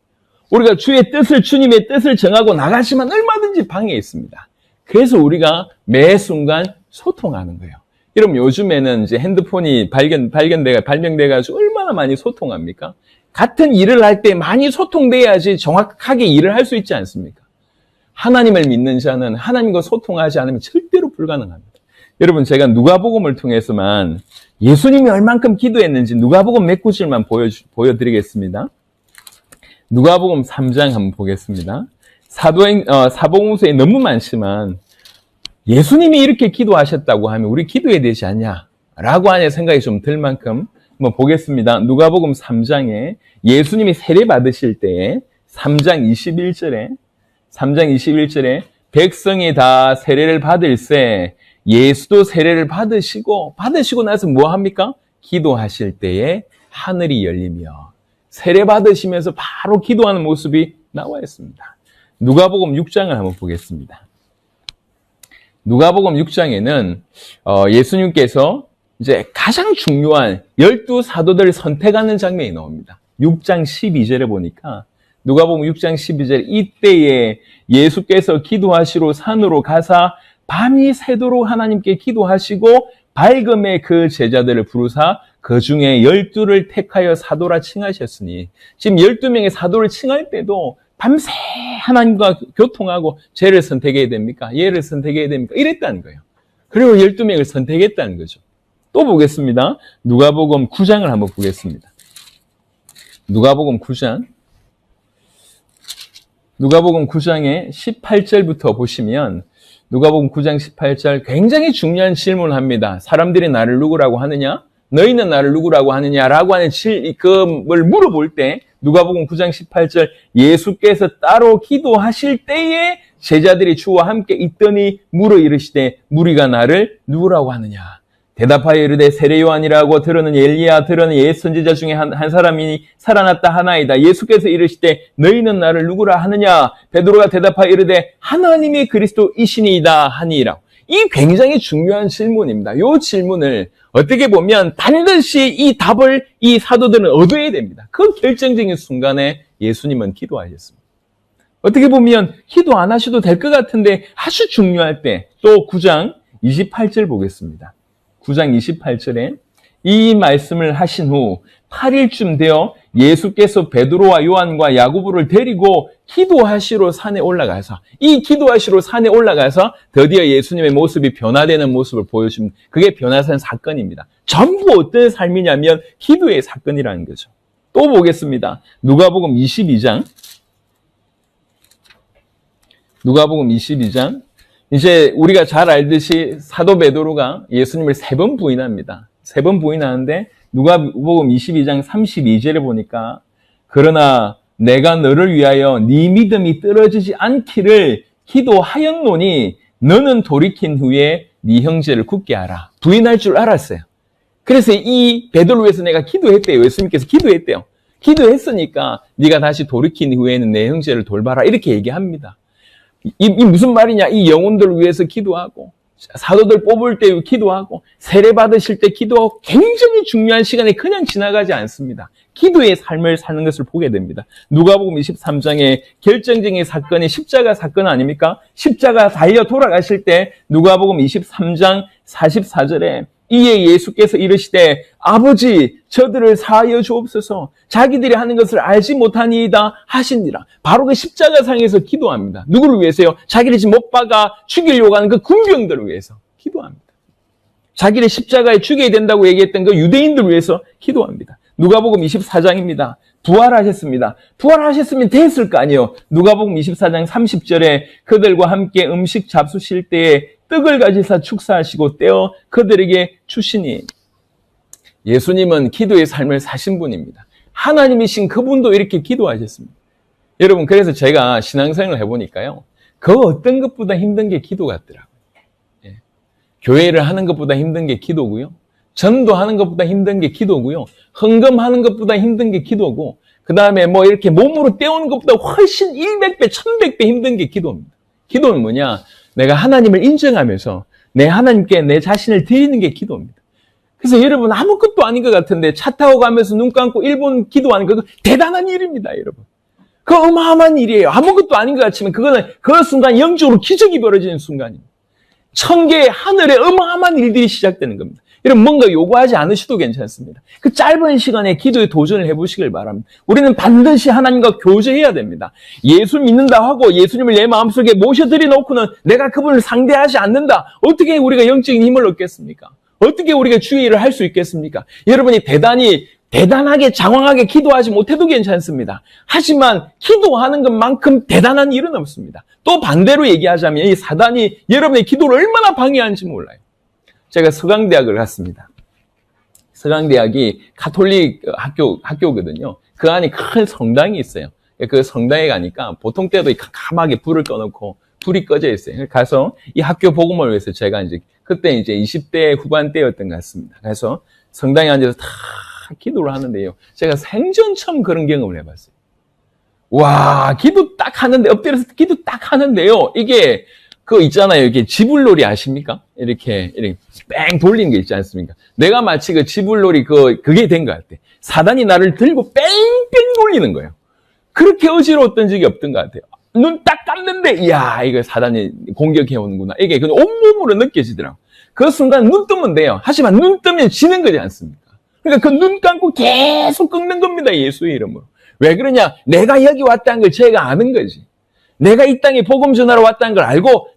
우리가 주님의 뜻을 정하고 나가시면 얼마든지 방해 있습니다. 그래서 우리가 매 순간 소통하는 거예요. 여러분 요즘에는 이제 핸드폰이 발명돼가지고 얼마나 많이 소통합니까? 같은 일을 할 때 많이 소통돼야지 정확하게 일을 할 수 있지 않습니까? 하나님을 믿는 자는 하나님과 소통하지 않으면 절대로 불가능합니다. 여러분 제가 누가복음을 통해서만 예수님이 얼만큼 기도했는지 누가복음 몇 구절만 보여드리겠습니다. 누가복음 3장 한번 보겠습니다. 사복음서에 너무 많지만 예수님이 이렇게 기도하셨다고 하면 우리 기도해야 되지 않냐? 라고 하는 생각이 좀 들 만큼 한번 보겠습니다. 누가복음 3장에 예수님이 세례 받으실 때에 3장 21절에 백성이 다 세례를 받을세 예수도 세례를 받으시고 나서 뭐 합니까? 기도하실 때에 하늘이 열리며 세례 받으시면서 바로 기도하는 모습이 나와 있습니다. 누가복음 6장을 한번 보겠습니다. 누가복음 6장에는 예수님께서 이제 가장 중요한 12사도들을 선택하는 장면이 나옵니다. 6장 12절에 보니까 누가복음 6장 12절 이때에 예수께서 기도하시러 산으로 가사 밤이 새도록 하나님께 기도하시고 밝음에 그 제자들을 부르사 그 중에 12를 택하여 사도라 칭하셨으니 지금 12명의 사도를 칭할 때도 밤새 하나님과 교통하고 쟤를 선택해야 됩니까? 얘를 선택해야 됩니까? 이랬다는 거예요. 그리고 12명을 선택했다는 거죠. 또 보겠습니다. 누가복음 9장을 한번 보겠습니다. 누가복음 9장. 누가복음 9장의 18절부터 보시면 누가복음 9장 18절 굉장히 중요한 질문을 합니다. 사람들이 나를 누구라고 하느냐? 너희는 나를 누구라고 하느냐라고 하는 걸 물어볼 때 누가복음 9장 18절 예수께서 따로 기도하실 때에 제자들이 주와 함께 있더니 물어 이르시되 무리가 나를 누구라고 하느냐? 대답하여 이르되 세례 요한이라고 들으는 엘리야 들으는 옛 선지자 중에 한 사람이 살아났다 하나이다. 예수께서 이르시되 너희는 나를 누구라 하느냐? 베드로가 대답하여 이르되 하나님의 그리스도이시니이다 하니라. 이 굉장히 중요한 질문입니다. 이 질문을 어떻게 보면 반드시 이 답을 이 사도들은 얻어야 됩니다. 그 결정적인 순간에 예수님은 기도하셨습니다. 어떻게 보면 기도 안 하셔도 될 것 같은데 아주 중요할 때 또 9장 28절 보겠습니다. 9장 28절에 이 말씀을 하신 후 8일쯤 되어 예수께서 베드로와 요한과 야고보를 데리고 기도하시러 산에 올라가서 드디어 예수님의 모습이 변화되는 모습을 보여줍니다. 그게 변화산 사건입니다. 전부 어떤 삶이냐면 기도의 사건이라는 거죠. 또 보겠습니다. 누가복음 22장 이제 우리가 잘 알듯이 사도 베드로가 예수님을 3번 부인합니다. 3번 부인하는데 누가복음 22장 32절에 보니까 그러나 내가 너를 위하여 네 믿음이 떨어지지 않기를 기도하였노니 너는 돌이킨 후에 네 형제를 굳게 하라. 부인할 줄 알았어요. 그래서 이 베드로를 위해서 내가 기도했대요. 예수님께서 기도했대요. 기도했으니까 네가 다시 돌이킨 후에는 내 형제를 돌봐라. 이렇게 얘기합니다. 이 무슨 말이냐? 이 영혼들을 위해서 기도하고 사도들 뽑을 때 기도하고 세례 받으실 때 기도하고 굉장히 중요한 시간에 그냥 지나가지 않습니다. 기도의 삶을 사는 것을 보게 됩니다. 누가복음 23장의 결정적인 사건이 십자가 사건 아닙니까? 십자가 달려 돌아가실 때 누가복음 23장 44절에 이에 예수께서 이르시되 아버지 저들을 사하여 주옵소서 자기들이 하는 것을 알지 못하니이다 하시니라. 바로 그 십자가상에서 기도합니다. 누구를 위해서요? 자기를 지금 못 박아 죽이려고 하는 그 군병들을 위해서 기도합니다. 자기를 십자가에 죽여야 된다고 얘기했던 그 유대인들을 위해서 기도합니다. 누가복음 24장입니다. 부활하셨습니다. 부활하셨으면 됐을 거 아니에요. 누가복음 24장 30절에 그들과 함께 음식 잡수실 때에 떡을 가지사 축사하시고 떼어 그들에게 주시니 예수님은 기도의 삶을 사신 분입니다. 하나님이신 그분도 이렇게 기도하셨습니다. 여러분 그래서 제가 신앙생활을 해보니까요. 그 어떤 것보다 힘든 게 기도 같더라고요. 예. 교회를 하는 것보다 힘든 게 기도고요. 전도하는 것보다 힘든 게 기도고요. 헌금하는 것보다 힘든 게 기도고 그 다음에 뭐 이렇게 몸으로 떼우는 것보다 훨씬 100배, 1000배 힘든 게 기도입니다. 기도는 뭐냐? 내가 하나님을 인정하면서 내 하나님께 내 자신을 드리는 게 기도입니다. 그래서 여러분 아무것도 아닌 것 같은데 차 타고 가면서 눈 감고 1분 기도하는 거 대단한 일입니다, 여러분. 그 어마어마한 일이에요. 아무것도 아닌 것 같지만 그거는 그 순간 영적으로 기적이 벌어지는 순간입니다. 천개의 하늘에 어마어마한 일들이 시작되는 겁니다. 여러분 뭔가 요구하지 않으셔도 괜찮습니다. 그 짧은 시간에 기도에 도전을 해보시길 바랍니다. 우리는 반드시 하나님과 교제해야 됩니다. 예수 믿는다 하고 예수님을 내 마음속에 모셔드려 놓고는 내가 그분을 상대하지 않는다. 어떻게 우리가 영적인 힘을 얻겠습니까? 어떻게 우리가 주의 일을 할 수 있겠습니까? 여러분이 대단하게 장황하게 기도하지 못해도 괜찮습니다. 하지만 기도하는 것만큼 대단한 일은 없습니다. 또 반대로 얘기하자면 이 사단이 여러분의 기도를 얼마나 방해하는지 몰라요. 제가 서강대학을 갔습니다. 서강대학이 가톨릭 학교거든요. 그 안에 큰 성당이 있어요. 그 성당에 가니까 보통 때도 캄캄하게 불을 꺼놓고 불이 꺼져 있어요. 가서 이 학교 복음을 위해서 제가 그때 20대 후반대였던 것 같습니다. 그래서 성당에 앉아서 다 기도를 하는데요. 제가 생전 처음 그런 경험을 해봤어요. 와, 기도 딱 하는데, 엎드려서 기도 딱 하는데요. 이게, 있잖아요. 이게 지불놀이 아십니까? 이렇게 뺑 돌리는 게 있지 않습니까? 내가 마치 그 지불놀이 그게 된 것 같아. 사단이 나를 들고 뺑뺑 돌리는 거예요. 그렇게 어지러웠던 적이 없던 것 같아요. 눈 딱 감는데, 이야, 이거 사단이 공격해 오는구나. 이게 그냥 온몸으로 느껴지더라고요. 그 순간 눈 뜨면 돼요. 하지만 눈 뜨면 지는 거지 않습니까? 그러니까 그 눈 감고 계속 꺾는 겁니다. 예수의 이름으로. 왜 그러냐? 내가 여기 왔다는 걸 제가 아는 거지. 내가 이 땅에 복음 전하러 왔다는 걸 알고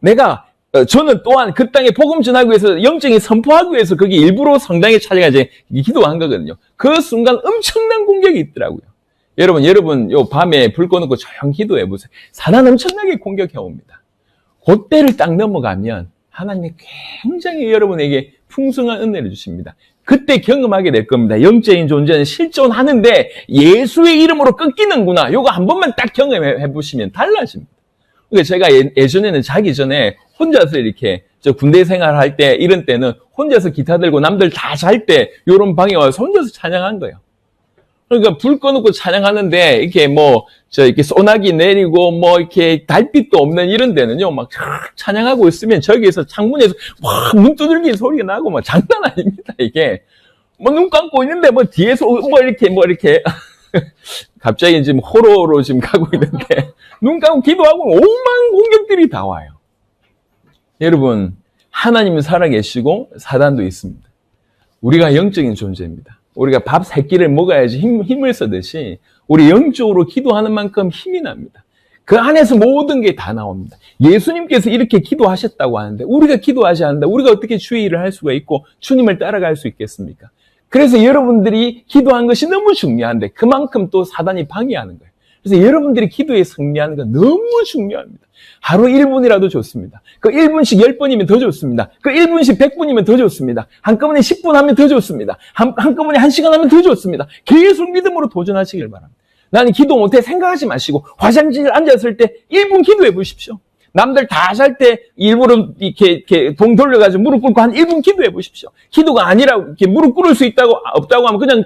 저는 또한 그 땅에 복음 전하기 위해서 영적인 선포하기 위해서 거기 일부러 성당에 찾아가서 기도한 거거든요. 그 순간 엄청난 공격이 있더라고요. 여러분 요 밤에 불 꺼놓고 조용 기도해 보세요. 사단 엄청나게 공격해 옵니다. 그때를 딱 넘어가면 하나님이 굉장히 여러분에게 풍성한 은혜를 주십니다. 그때 경험하게 될 겁니다. 영적인 존재는 실존하는데 예수의 이름으로 끊기는구나. 요거 한 번만 딱 경험해 보시면 달라집니다. 그러니까 제가 예전에는 자기 전에 혼자서 이렇게 저 군대 생활할 때 이런 때는 혼자서 기타 들고 남들 다 잘 때 요런 방에 와서 혼자서 찬양한 거예요. 그러니까 불 꺼놓고 찬양하는데 이렇게 이렇게 소나기 내리고 이렇게 달빛도 없는 이런 데는요 막 찬양하고 있으면 저기에서 창문에서 막 문 두들기는 소리가 나고 막 장난 아닙니다. 이게 눈 감고 있는데 뒤에서 이렇게 갑자기 지금 호러로 지금 가고 있는데 눈 감고 기도하고 오만 공격들이 다 와요. 여러분, 하나님은 살아계시고 사단도 있습니다. 우리가 영적인 존재입니다. 우리가 밥 3끼를 먹어야지 힘을 쓰듯이 우리 영적으로 기도하는 만큼 힘이 납니다. 그 안에서 모든 게 다 나옵니다. 예수님께서 이렇게 기도하셨다고 하는데 우리가 기도하지 않는다. 우리가 어떻게 주의 일을 할 수가 있고 주님을 따라갈 수 있겠습니까? 그래서 여러분들이 기도한 것이 너무 중요한데 그만큼 또 사단이 방해하는 거예요. 그래서 여러분들이 기도에 승리하는 건 너무 중요합니다. 하루 1분이라도 좋습니다. 그 1분씩 10번이면 더 좋습니다. 그 1분씩 100분이면 더 좋습니다. 한꺼번에 10분 하면 더 좋습니다. 한꺼번에 1시간 하면 더 좋습니다. 계속 믿음으로 도전하시길 바랍니다. 나는 기도 못해 생각하지 마시고 화장실에 앉았을 때 1분 기도해 보십시오. 남들 다 잘 때 일부러 이렇게 동 돌려가지고 무릎 꿇고 한 1분 기도해 보십시오. 기도가 아니라 이렇게 무릎 꿇을 수 없다고 하면 그냥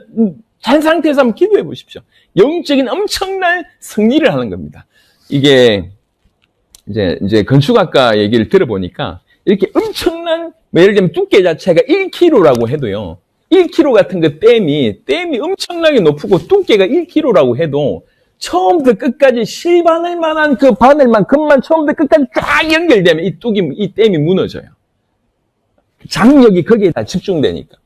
잔 상태에서 한번 기도해 보십시오. 영적인 엄청난 승리를 하는 겁니다. 이게 이제 건축학과 얘기를 들어보니까 이렇게 엄청난 예를 들면 두께 자체가 1kg라고 해도요. 1kg 같은 그 댐이 엄청나게 높고 두께가 1kg라고 해도 처음부터 끝까지 실바늘 만한 그 바늘만큼만 처음부터 끝까지 쫙 연결되면 이 댐이 무너져요. 장력이 거기에 다 집중되니까.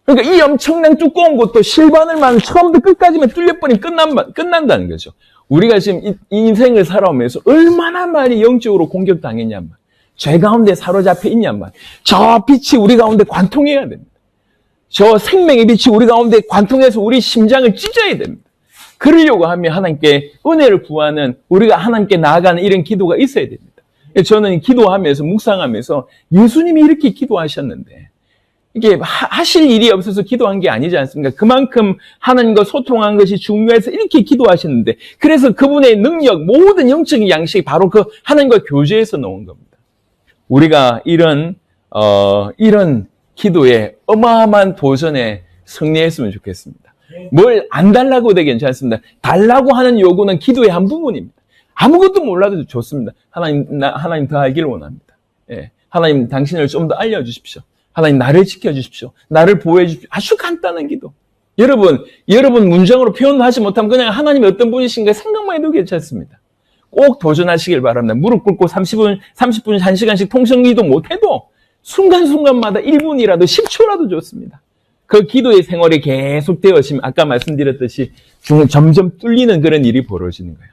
그러니까 이 엄청난 두꺼운 것도 실바늘만 처음부터 끝까지만 뚫려버리면 끝난다는 거죠. 우리가 지금 이 인생을 살아오면서 얼마나 많이 영적으로 공격당했냔 말. 죄 가운데 사로잡혀 있냔 말. 저 빛이 우리 가운데 관통해야 됩니다. 저 생명의 빛이 우리 가운데 관통해서 우리 심장을 찢어야 됩니다. 그러려고 하면 하나님께 은혜를 구하는 우리가 하나님께 나아가는 이런 기도가 있어야 됩니다. 저는 기도하면서 묵상하면서 예수님이 이렇게 기도하셨는데 이게 하실 일이 없어서 기도한 게 아니지 않습니까? 그만큼 하나님과 소통한 것이 중요해서 이렇게 기도하셨는데 그래서 그분의 능력, 모든 영적인 양식이 바로 그 하나님과 교제에서 나온 겁니다. 우리가 이런 기도에 어마어마한 도전에 승리했으면 좋겠습니다. 뭘 안 달라고 해도 괜찮습니다. 달라고 하는 요구는 기도의 한 부분입니다. 아무것도 몰라도 좋습니다. 하나님 더 알기를 원합니다. 예. 하나님 당신을 좀 더 알려주십시오. 하나님 나를 지켜주십시오. 나를 보호해 주십시오. 아주 간단한 기도. 여러분 문장으로 표현하지 못하면 그냥 하나님이 어떤 분이신가 생각만 해도 괜찮습니다. 꼭 도전하시길 바랍니다. 무릎 꿇고 30분, 1시간씩 통성기도 못해도 순간순간마다 1분이라도 10초라도 좋습니다. 그 기도의 생활이 계속 되어지면 아까 말씀드렸듯이 점점 뚫리는 그런 일이 벌어지는 거예요.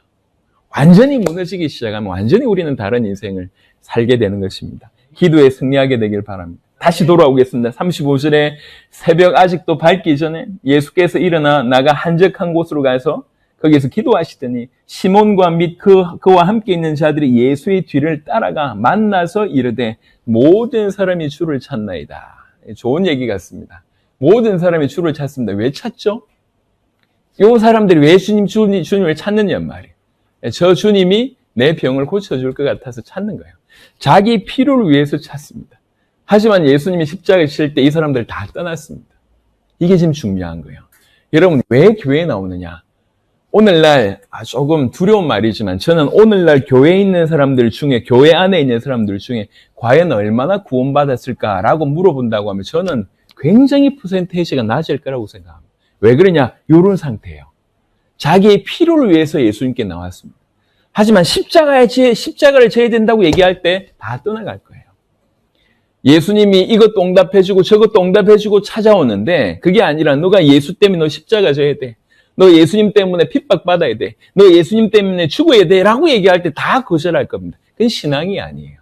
완전히 무너지기 시작하면 완전히 우리는 다른 인생을 살게 되는 것입니다. 기도에 승리하게 되길 바랍니다. 다시 돌아오겠습니다. 35절에 새벽 아직도 밝기 전에 예수께서 일어나 나가 한적한 곳으로 가서 거기에서 기도하시더니 시몬과 및 그와 함께 있는 자들이 예수의 뒤를 따라가 만나서 이르되 모든 사람이 주를 찾나이다. 좋은 얘기 같습니다. 모든 사람이 주를 찾습니다. 왜 찾죠? 이 사람들이 왜 주님을 찾느냐는 말이에요. 저 주님이 내 병을 고쳐줄 것 같아서 찾는 거예요. 자기 필요를 위해서 찾습니다. 하지만 예수님이 십자가에 칠 때 이 사람들 다 떠났습니다. 이게 지금 중요한 거예요. 여러분 왜 교회에 나오느냐? 오늘날 조금 두려운 말이지만 저는 오늘날 교회에 있는 사람들 중에 교회 안에 있는 사람들 중에 과연 얼마나 구원받았을까라고 물어본다고 하면 저는 굉장히 퍼센테이지가 낮을 거라고 생각합니다. 왜 그러냐? 이런 상태예요. 자기의 필요를 위해서 예수님께 나왔습니다. 하지만 십자가를 져야 된다고 얘기할 때 다 떠나갈 거예요. 예수님이 이것도 응답해주고 저것도 응답해주고 찾아오는데 그게 아니라 너가 예수 때문에 너 십자가 져야 돼. 너 예수님 때문에 핍박받아야 돼. 너 예수님 때문에 죽어야 돼. 라고 얘기할 때 다 거절할 겁니다. 그건 신앙이 아니에요.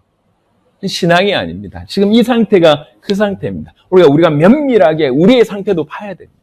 신앙이 아닙니다. 지금 이 상태가 그 상태입니다. 우리가 면밀하게 우리의 상태도 봐야 됩니다.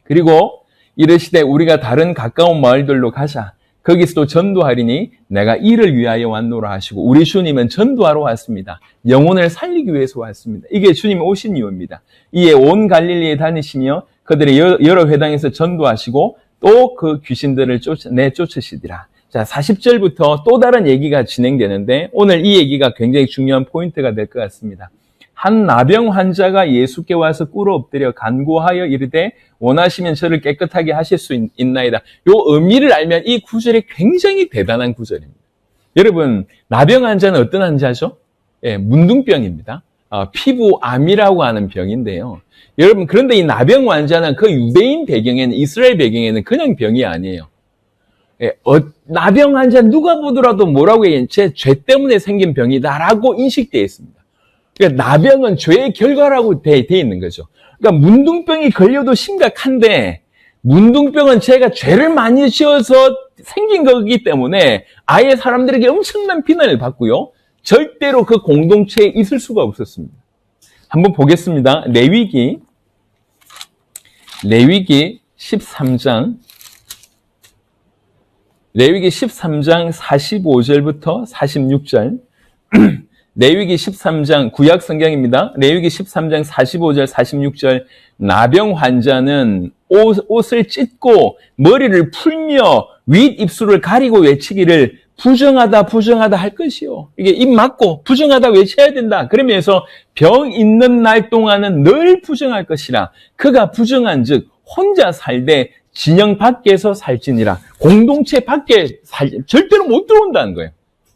그리고 이르시되 우리가 다른 가까운 마을들로 가자. 거기서도 전도하리니 내가 이를 위하여 왔노라 하시고 우리 주님은 전도하러 왔습니다. 영혼을 살리기 위해서 왔습니다. 이게 주님 오신 이유입니다. 이에 온 갈릴리에 다니시며 그들의 여러 회당에서 전도하시고 또 그 귀신들을 내쫓으시더라. 자, 40절부터 또 다른 얘기가 진행되는데 오늘 이 얘기가 굉장히 중요한 포인트가 될 것 같습니다. 한 나병 환자가 예수께 와서 꿇어 엎드려 간구하여 이르되 원하시면 저를 깨끗하게 하실 수 있나이다. 요 의미를 알면 이 구절이 굉장히 대단한 구절입니다. 여러분, 나병 환자는 어떤 환자죠? 예, 문둥병입니다. 피부암이라고 하는 병인데요. 여러분, 그런데 이 나병 환자는 그 유대인 배경에는, 이스라엘 배경에는 그냥 병이 아니에요. 예, 나병 환자 누가 보더라도 뭐라고 얘기해? 제 죄 때문에 생긴 병이다라고 인식되어 있습니다. 그러니까 나병은 죄의 결과라고 돼 있는 거죠. 그러니까 문둥병이 걸려도 심각한데 문둥병은 제가 죄를 많이 지어서 생긴 거기 때문에 아예 사람들에게 엄청난 비난을 받고요. 절대로 그 공동체에 있을 수가 없었습니다. 한번 보겠습니다. 레위기 13장 45절부터 46절 레위기 13장 구약 성경입니다. 레위기 13장 45절 46절 나병 환자는 옷을 찢고 머리를 풀며 윗입술을 가리고 외치기를 부정하다 할 것이요. 이게 입 막고 부정하다 외쳐야 된다. 그러면서 병 있는 날 동안은 늘 부정할 것이라. 그가 부정한 즉 혼자 살되 진영 밖에서 살지니라. 공동체 밖에 절대로 못 들어온다는 거예요.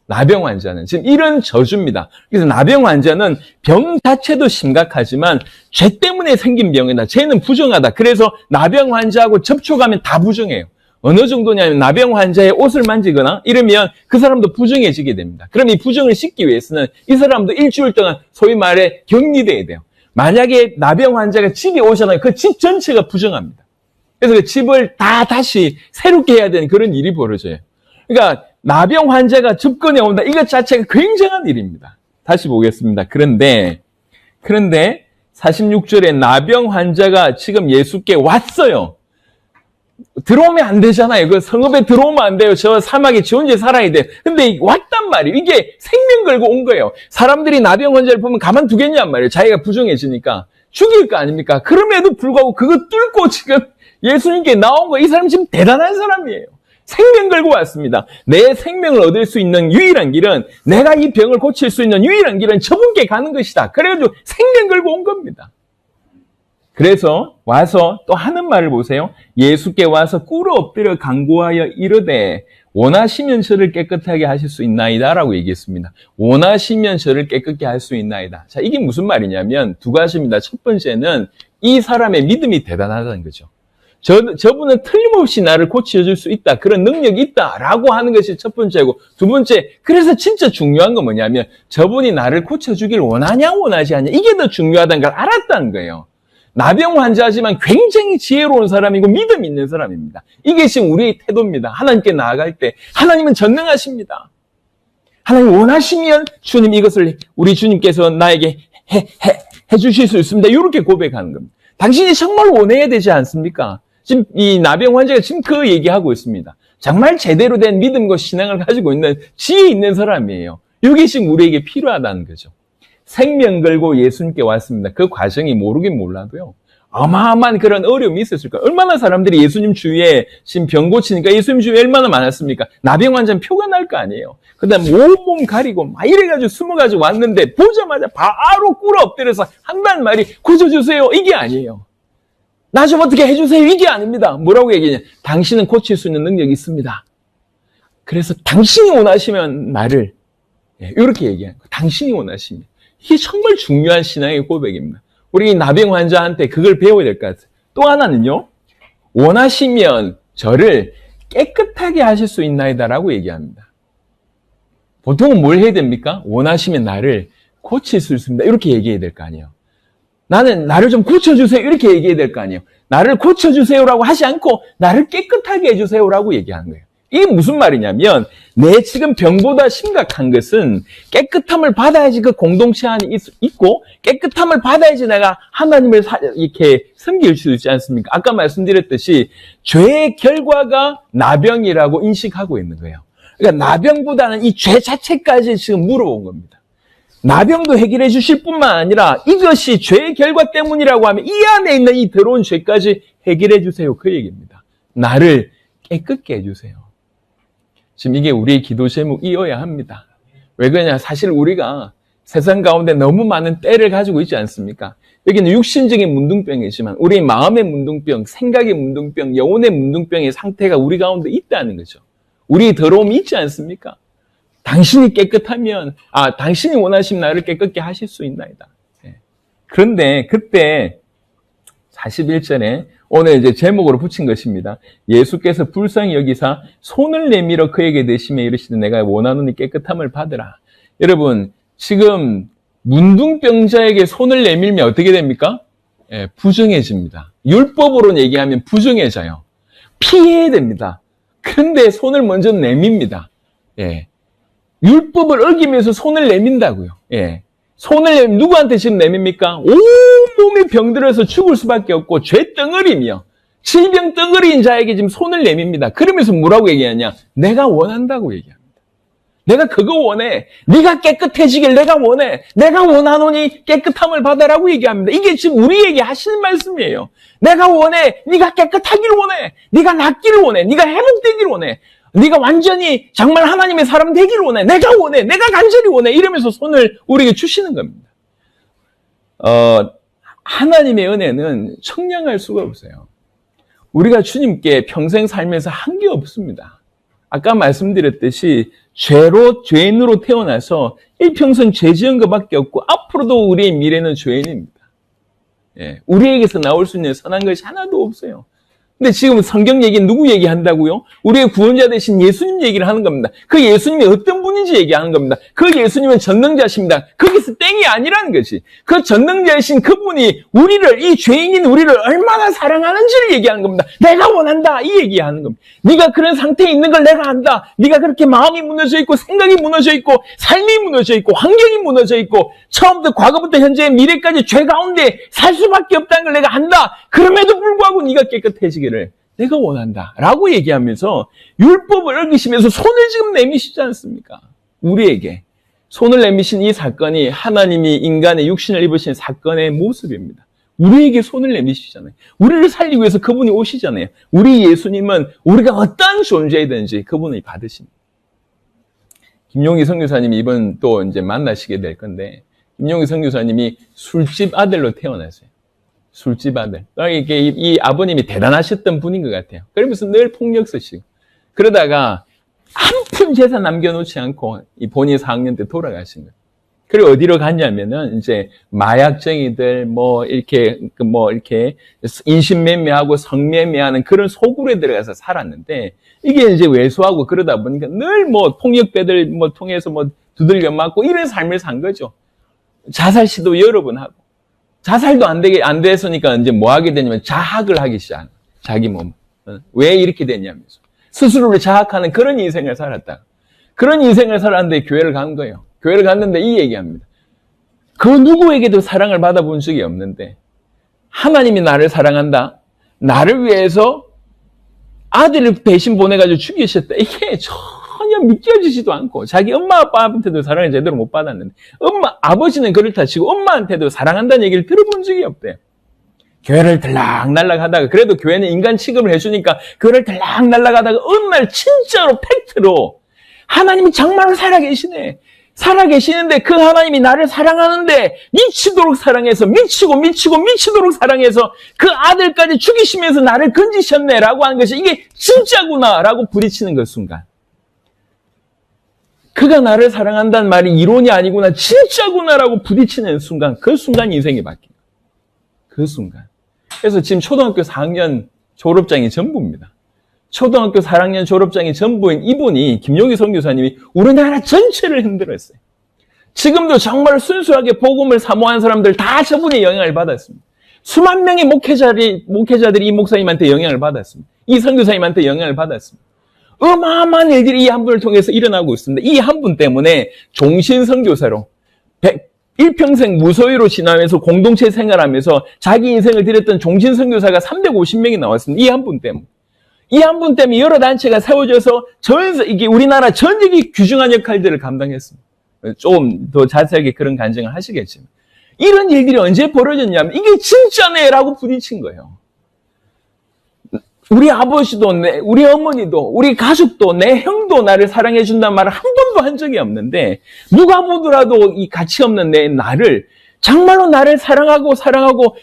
나병 환자는 지금 이런 저주입니다. 그래서 나병 환자는 병 자체도 심각하지만 죄 때문에 생긴 병이다. 죄는 부정하다. 그래서 나병 환자하고 접촉하면 다 부정해요. 어느 정도냐면 나병 환자의 옷을 만지거나 이러면 그 사람도 부정해지게 됩니다. 그럼 이 부정을 씻기 위해서는 이 사람도 일주일 동안 소위 말해 격리돼야 돼요. 만약에 나병 환자가 집에 오잖아요. 그 집 전체가 부정합니다. 그래서 그 집을 다시 새롭게 해야 되는 그런 일이 벌어져요. 그러니까 나병 환자가 접근해 온다. 이것 자체가 굉장한 일입니다. 다시 보겠습니다. 그런데 46절에 나병 환자가 지금 예수께 왔어요. 들어오면 안 되잖아요. 그 성읍에 들어오면 안 돼요. 저 사막에 지 혼자 살아야 돼요. 근데 왔단 말이에요. 이게 생명 걸고 온 거예요. 사람들이 나병 환자를 보면 가만두겠냔 말이에요. 자기가 부정해지니까. 죽일 거 아닙니까? 그럼에도 불구하고 그거 뚫고 지금 예수님께 나온 거, 이 사람 지금 대단한 사람이에요. 생명 걸고 왔습니다. 내 생명을 얻을 수 있는 유일한 길은, 내가 이 병을 고칠 수 있는 유일한 길은 저분께 가는 것이다. 그래가지고 생명 걸고 온 겁니다. 그래서 와서 또 하는 말을 보세요. 예수께 와서 꿇어 엎드려 간구하여 이르되 원하시면 저를 깨끗하게 하실 수 있나이다 라고 얘기했습니다. 원하시면 저를 깨끗게 할 수 있나이다. 자, 이게 무슨 말이냐면 두 가지입니다. 첫 번째는 이 사람의 믿음이 대단하다는 거죠. 저분은 틀림없이 나를 고쳐줄 수 있다. 그런 능력이 있다라고 하는 것이 첫 번째고, 두 번째, 그래서 진짜 중요한 건 뭐냐면 저분이 나를 고쳐주길 원하냐 원하지 않냐, 이게 더 중요하다는 걸 알았다는 거예요. 나병 환자지만 굉장히 지혜로운 사람이고 믿음 있는 사람입니다. 이게 지금 우리의 태도입니다. 하나님께 나아갈 때 하나님은 전능하십니다. 하나님 원하시면 주님 이것을 우리 주님께서 나에게 해주실 수 있습니다. 이렇게 고백하는 겁니다. 당신이 정말 원해야 되지 않습니까? 지금 이 나병 환자가 지금 그 얘기하고 있습니다. 정말 제대로 된 믿음과 신앙을 가지고 있는 지혜 있는 사람이에요. 이게 지금 우리에게 필요하다는 거죠. 생명 걸고 예수님께 왔습니다. 그 과정이 모르긴 몰라도요. 어마어마한 그런 어려움이 있었을 거예요. 얼마나 사람들이 예수님 주위에 지금 병 고치니까 예수님 주위에 얼마나 많았습니까? 나병 환자는 표가 날 거 아니에요. 그 다음에 온몸 가리고 막 이래가지고 숨어가지고 왔는데 보자마자 바로 꿇어 엎드려서 한단 말이 고쳐주세요. 이게 아니에요. 나 좀 어떻게 해주세요. 이게 아닙니다. 뭐라고 얘기하냐. 당신은 고칠 수 있는 능력이 있습니다. 그래서 당신이 원하시면 나를 이렇게 얘기하는 거예요. 당신이 원하시면. 이게 정말 중요한 신앙의 고백입니다. 우리 나병 환자한테 그걸 배워야 될 것 같아요. 또 하나는요. 원하시면 저를 깨끗하게 하실 수 있나이다라고 얘기합니다. 보통은 뭘 해야 됩니까? 원하시면 나를 고칠 수 있습니다. 이렇게 얘기해야 될 거 아니에요. 나를 좀 고쳐주세요. 이렇게 얘기해야 될 거 아니에요. 나를 고쳐주세요라고 하지 않고 나를 깨끗하게 해주세요라고 얘기하는 거예요. 이게 무슨 말이냐면 내 지금 병보다 심각한 것은 깨끗함을 받아야지 그 공동체 안에 있고 깨끗함을 받아야지 내가 하나님을 이렇게 섬길 수 있지 않습니까? 아까 말씀드렸듯이 죄의 결과가 나병이라고 인식하고 있는 거예요. 그러니까 나병보다는 이 죄 자체까지 지금 물어본 겁니다. 나병도 해결해 주실 뿐만 아니라 이것이 죄의 결과 때문이라고 하면 이 안에 있는 이 더러운 죄까지 해결해 주세요. 그 얘기입니다. 나를 깨끗게 해주세요. 지금 이게 우리의 기도 제목이어야 합니다. 왜 그러냐? 사실 우리가 세상 가운데 너무 많은 때를 가지고 있지 않습니까? 여기는 육신적인 문둥병이지만 우리 마음의 문둥병, 생각의 문둥병, 영혼의 문둥병의 상태가 우리 가운데 있다는 거죠. 우리의 더러움이 있지 않습니까? 당신이 깨끗하면 당신이 원하시면 나를 깨끗게 하실 수 있나이다. 그런데 그때 41절에 오늘 이제 제목으로 붙인 것입니다. 예수께서 불쌍히 여기사 손을 내밀어 그에게 대시며 이르시되 내가 원하노니 깨끗함을 받으라. 여러분 지금 문둥병자에게 손을 내밀면 어떻게 됩니까? 부정해집니다. 율법으로 얘기하면 부정해져요. 피해야 됩니다. 그런데 손을 먼저 내밉니다. 율법을 어기면서 손을 내민다고요. 손을 내밀면 누구한테 지금 내밉니까? 온몸이 병들어서 죽을 수밖에 없고 죄덩어리며 질병 덩어리인 자에게 지금 손을 내밉니다. 그러면서 뭐라고 얘기하냐? 내가 원한다고 얘기합니다. 내가 그거 원해. 네가 깨끗해지길 내가 원해. 내가 원하노니 깨끗함을 받아라고 얘기합니다. 이게 지금 우리에게 하시는 말씀이에요. 내가 원해. 네가 깨끗하길 원해. 네가 낫기를 원해. 네가 회복되기를 원해. 네가 완전히 정말 하나님의 사람 되기를 원해. 내가 원해. 내가 간절히 원해. 이러면서 손을 우리에게 주시는 겁니다. 하나님의 은혜는 청량할 수가 없어요. 우리가 주님께 평생 살면서 한 게 없습니다. 아까 말씀드렸듯이 죄인으로 태어나서 일평생 죄 지은 것밖에 없고 앞으로도 우리의 미래는 죄인입니다. 우리에게서 나올 수 있는 선한 것이 하나도 없어요. 근데 지금 성경 얘기 누구 얘기한다고요? 우리의 구원자 되신 예수님 얘기를 하는 겁니다. 그 예수님이 어떤 분인지 얘기하는 겁니다. 그 예수님은 전능자십니다. 거기서 땡이 아니라는 거지. 그 전능자이신 그분이 우리를, 이 죄인인 우리를 얼마나 사랑하는지를 얘기하는 겁니다. 내가 원한다 이 얘기하는 겁니다. 네가 그런 상태에 있는 걸 내가 안다. 네가 그렇게 마음이 무너져 있고 생각이 무너져 있고 삶이 무너져 있고 환경이 무너져 있고 처음부터 과거부터 현재 미래까지 죄 가운데 살 수밖에 없다는 걸 내가 안다. 그럼에도 불구하고 네가 깨끗해지게 내가 원한다 라고 얘기하면서 율법을 어기시면서 손을 지금 내미시지 않습니까? 우리에게 손을 내미신 이 사건이 하나님이 인간의 육신을 입으신 사건의 모습입니다. 우리에게 손을 내미시잖아요. 우리를 살리기 위해서 그분이 오시잖아요. 우리 예수님은 우리가 어떠한 존재이든지 그분이 받으십니다. 김용희 선교사님이 이번 또 이제 만나시게 될 건데 김용희 선교사님이 술집 아들로 태어났어요. 술집 아들. 이게 이 아버님이 대단하셨던 분인 것 같아요. 그러면서 늘 폭력 쓰시고. 그러다가 한 푼 재산 남겨놓지 않고 이 본인 4학년 때 돌아가신 거예요. 그리고 어디로 갔냐면은 이제 마약쟁이들 이렇게 인신매매하고 성매매하는 그런 소굴에 들어가서 살았는데 이게 이제 왜소하고 그러다 보니까 늘 폭력배들 통해서 두들겨 맞고 이런 삶을 산 거죠. 자살 시도 여러 번 하고. 자살도 안 됐으니까 이제 뭐 하게 되냐면 자학을 하기 시작하는 거예요. 자기 몸. 왜 이렇게 됐냐면서. 스스로를 자학하는 그런 인생을 살았다. 그런 인생을 살았는데 교회를 간 거예요. 교회를 갔는데 이 얘기합니다. 그 누구에게도 사랑을 받아본 적이 없는데 하나님이 나를 사랑한다. 나를 위해서 아들을 대신 보내가지고 죽이셨다. 이게 전혀 믿겨지지도 않고 자기 엄마 아빠한테도 사랑을 제대로 못 받았는데 아버지는 그렇다 치고 엄마한테도 사랑한다는 얘기를 들어본 적이 없대요. 교회를 들락날락 하다가 그래도 교회는 인간 취급을 해주니까 교회를 들락날락 하다가 어느 날 진짜로 팩트로 하나님이 정말로 살아계시네. 살아계시는데 그 하나님이 나를 사랑하는데 미치도록 사랑해서 미치도록 사랑해서 그 아들까지 죽이시면서 나를 건지셨네라고 하는 것이 이게 진짜구나라고 부딪히는 그 순간. 그가 나를 사랑한다는 말이 이론이 아니구나, 진짜구나라고 부딪히는 순간, 그 순간 인생이 바뀌는 거예요. 그 순간. 그래서 지금 초등학교 4학년 졸업장이 전부입니다. 초등학교 4학년 졸업장이 전부인 이분이, 김용희 선교사님이 우리나라 전체를 흔들었어요. 지금도 정말 순수하게 복음을 사모한 사람들 다 저분의 영향을 받았습니다. 수만 명의 목회자들이 이 목사님한테 영향을 받았습니다. 이 선교사님한테 영향을 받았습니다. 어마어마한 일들이 이 한 분을 통해서 일어나고 있습니다. 이 한 분 때문에 종신선교사로 일평생 무소유로 지나면서 공동체 생활하면서 자기 인생을 드렸던 종신선교사가 350명이 나왔습니다. 이 한 분 때문에. 이 한 분 때문에 여러 단체가 세워져서 이게 우리나라 전역이 귀중한 역할들을 감당했습니다. 조금 더 자세하게 그런 간증을 하시겠지만. 이런 일들이 언제 벌어졌냐면 이게 진짜네 라고 부딪힌 거예요. 우리 아버지도, 우리 어머니도, 우리 가족도, 내 형도 나를 사랑해 준다는 말을 한 번도 한 적이 없는데 누가 보더라도 이 가치 없는 나를 정말로 나를 사랑하고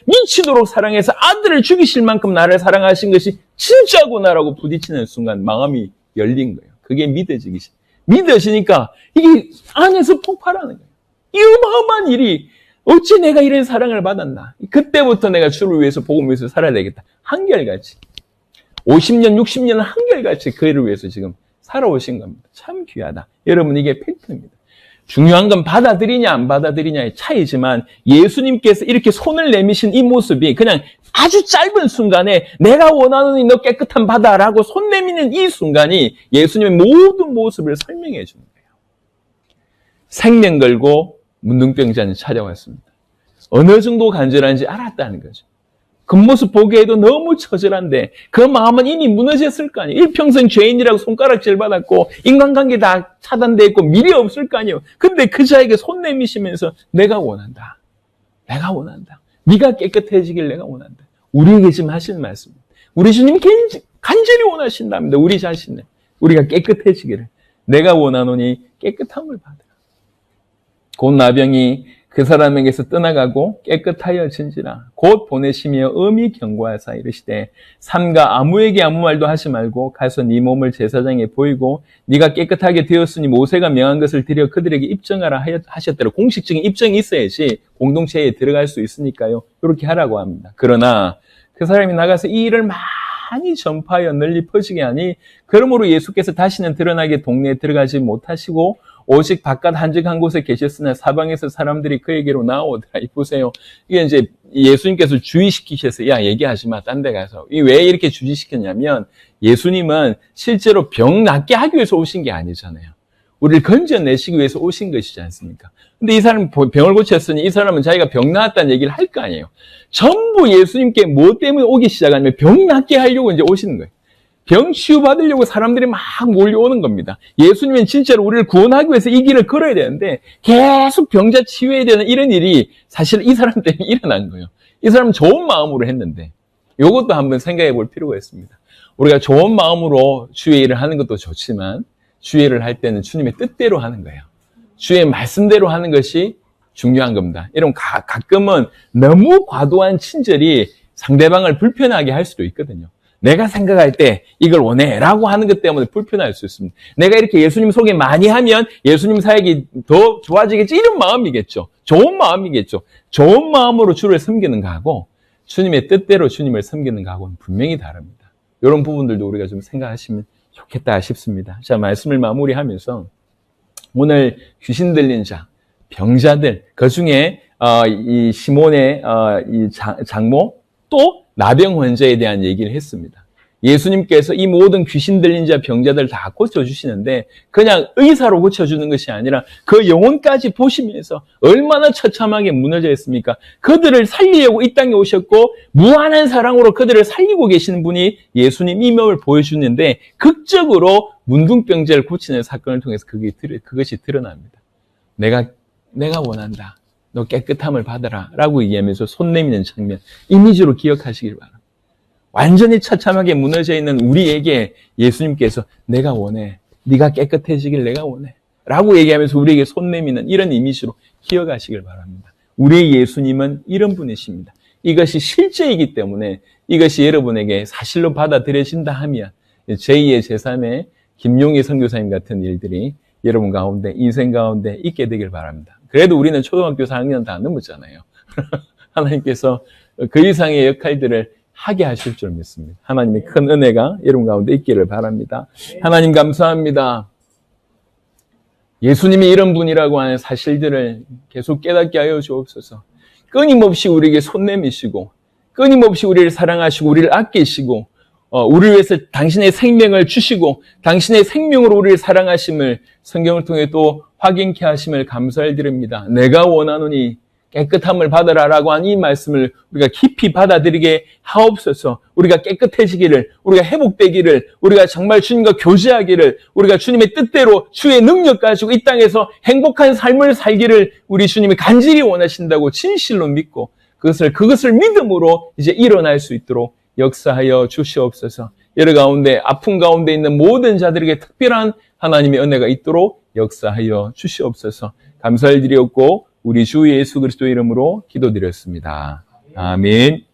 미치도록 사랑해서 아들을 죽이실 만큼 나를 사랑하신 것이 진짜구나라고 부딪히는 순간 마음이 열린 거예요. 그게 믿어지니까 이게 안에서 폭발하는 거예요. 이 어마어마한 일이 어찌 내가 이런 사랑을 받았나. 그때부터 내가 주를 위해서 복음을 위해서 살아야 되겠다. 한결같이 50년 60년은 한결같이 그 일을 위해서 지금 살아오신 겁니다. 참 귀하다. 여러분 이게 팩트입니다. 중요한 건 받아들이냐 안 받아들이냐의 차이지만 예수님께서 이렇게 손을 내미신 이 모습이 그냥 아주 짧은 순간에 내가 원하는 너 깨끗한 바다라고 손 내미는 이 순간이 예수님의 모든 모습을 설명해 주는 거예요. 생명 걸고 문둥병자는 찾아왔습니다. 어느 정도 간절한지 알았다는 거죠. 겉모습 보기에도 너무 처절한데 그 마음은 이미 무너졌을 거 아니에요. 일평생 죄인이라고 손가락질 받았고 인간관계 다 차단되어 있고 미래 없을 거 아니에요. 근데 그 자에게 손 내미시면서 내가 원한다. 네가 깨끗해지길 내가 원한다. 우리에게 지금 하시는 말씀입니다. 우리 주님이 간절히 원하신답니다. 우리 자신을. 우리가 깨끗해지기를. 내가 원하노니 깨끗함을 받으라. 곧 나병이 그 사람에게서 떠나가고 깨끗하여진지라 곧 보내시며 엄히 경고하사 이르시되 삼가 아무에게 아무 말도 하지 말고 가서 네 몸을 제사장에 보이고 네가 깨끗하게 되었으니 모세가 명한 것을 드려 그들에게 입증하라 하셨더라. 공식적인 입증이 있어야지 공동체에 들어갈 수 있으니까요. 이렇게 하라고 합니다. 그러나 그 사람이 나가서 이 일을 많이 전파하여 널리 퍼지게 하니 그러므로 예수께서 다시는 드러나게 동네에 들어가지 못하시고 오직 바깥 한적한 곳에 계셨으나 사방에서 사람들이 그에게로 나오더라. 보세요. 이게 이제 예수님께서 주의시키셔서 야 얘기하지 마. 딴 데 가서. 왜 이렇게 주의시켰냐면 예수님은 실제로 병 낫게 하기 위해서 오신 게 아니잖아요. 우리를 건져내시기 위해서 오신 것이지 않습니까? 근데 이 사람은 병을 고쳤으니 이 사람은 자기가 병 나았다는 얘기를 할 거 아니에요. 전부 예수님께 뭐 때문에 오기 시작하면 병 낫게 하려고 이제 오시는 거예요. 병 치유받으려고 사람들이 막 몰려오는 겁니다. 예수님은 진짜로 우리를 구원하기 위해서 이 길을 걸어야 되는데 계속 병자 치유해야 되는 이런 일이 사실 이 사람 때문에 일어난 거예요. 이 사람은 좋은 마음으로 했는데 이것도 한번 생각해 볼 필요가 있습니다. 우리가 좋은 마음으로 주의 일을 하는 것도 좋지만 주의 일을 할 때는 주님의 뜻대로 하는 거예요. 주의 말씀대로 하는 것이 중요한 겁니다. 여러분 가끔은 너무 과도한 친절이 상대방을 불편하게 할 수도 있거든요. 내가 생각할 때 이걸 원해 라고 하는 것 때문에 불편할 수 있습니다. 내가 이렇게 예수님 소개 많이 하면 예수님 사역이 더 좋아지겠지 이런 마음이겠죠. 좋은 마음이겠죠. 좋은 마음으로 주를 섬기는 거하고 주님의 뜻대로 주님을 섬기는 거하고는 분명히 다릅니다. 이런 부분들도 우리가 좀 생각하시면 좋겠다 싶습니다. 자, 말씀을 마무리하면서 오늘 귀신 들린 자, 병자들, 그 중에 이 시몬의 이 장모 또 나병 환자에 대한 얘기를 했습니다. 예수님께서 이 모든 귀신 들린 자, 병자들 다 고쳐주시는데 그냥 의사로 고쳐주는 것이 아니라 그 영혼까지 보시면서 얼마나 처참하게 무너져 있습니까? 그들을 살리려고 이 땅에 오셨고 무한한 사랑으로 그들을 살리고 계시는 분이 예수님 이명을 보여주는데 극적으로 문둥병자를 고치는 사건을 통해서 그것이 드러납니다. 내가 원한다. 너 깨끗함을 받아라 라고 얘기하면서 손 내미는 장면 이미지로 기억하시길 바랍니다. 완전히 처참하게 무너져 있는 우리에게 예수님께서 내가 원해. 네가 깨끗해지길 내가 원해. 라고 얘기하면서 우리에게 손 내미는 이런 이미지로 기억하시길 바랍니다. 우리의 예수님은 이런 분이십니다. 이것이 실제이기 때문에 이것이 여러분에게 사실로 받아들여진다 하면 제2의 제3의 김용희 선교사님 같은 일들이 여러분 가운데 인생 가운데 있게 되길 바랍니다. 그래도 우리는 초등학교 4학년 다 넘었잖아요. 하나님께서 그 이상의 역할들을 하게 하실 줄 믿습니다. 하나님의 큰 은혜가 여러분 가운데 있기를 바랍니다. 하나님 감사합니다. 예수님이 이런 분이라고 하는 사실들을 계속 깨닫게 하여 주옵소서. 끊임없이 우리에게 손 내미시고 끊임없이 우리를 사랑하시고 우리를 아끼시고 우리를 위해서 당신의 생명을 주시고 당신의 생명으로 우리를 사랑하심을 성경을 통해 또 확인케 하심을 감사를 드립니다. 내가 원하노니 깨끗함을 받으라라고 한 이 말씀을 우리가 깊이 받아들이게 하옵소서. 우리가 깨끗해지기를, 우리가 회복되기를, 우리가 정말 주님과 교제하기를, 우리가 주님의 뜻대로 주의 능력 가지고 이 땅에서 행복한 삶을 살기를 우리 주님이 간절히 원하신다고 진실로 믿고 그것을 믿음으로 이제 일어날 수 있도록 역사하여 주시옵소서. 여러 가운데 아픔 가운데 있는 모든 자들에게 특별한 하나님의 은혜가 있도록 역사하여 주시옵소서. 감사를 드리었고 우리 주 예수 그리스도 이름으로 기도드렸습니다. 아멘.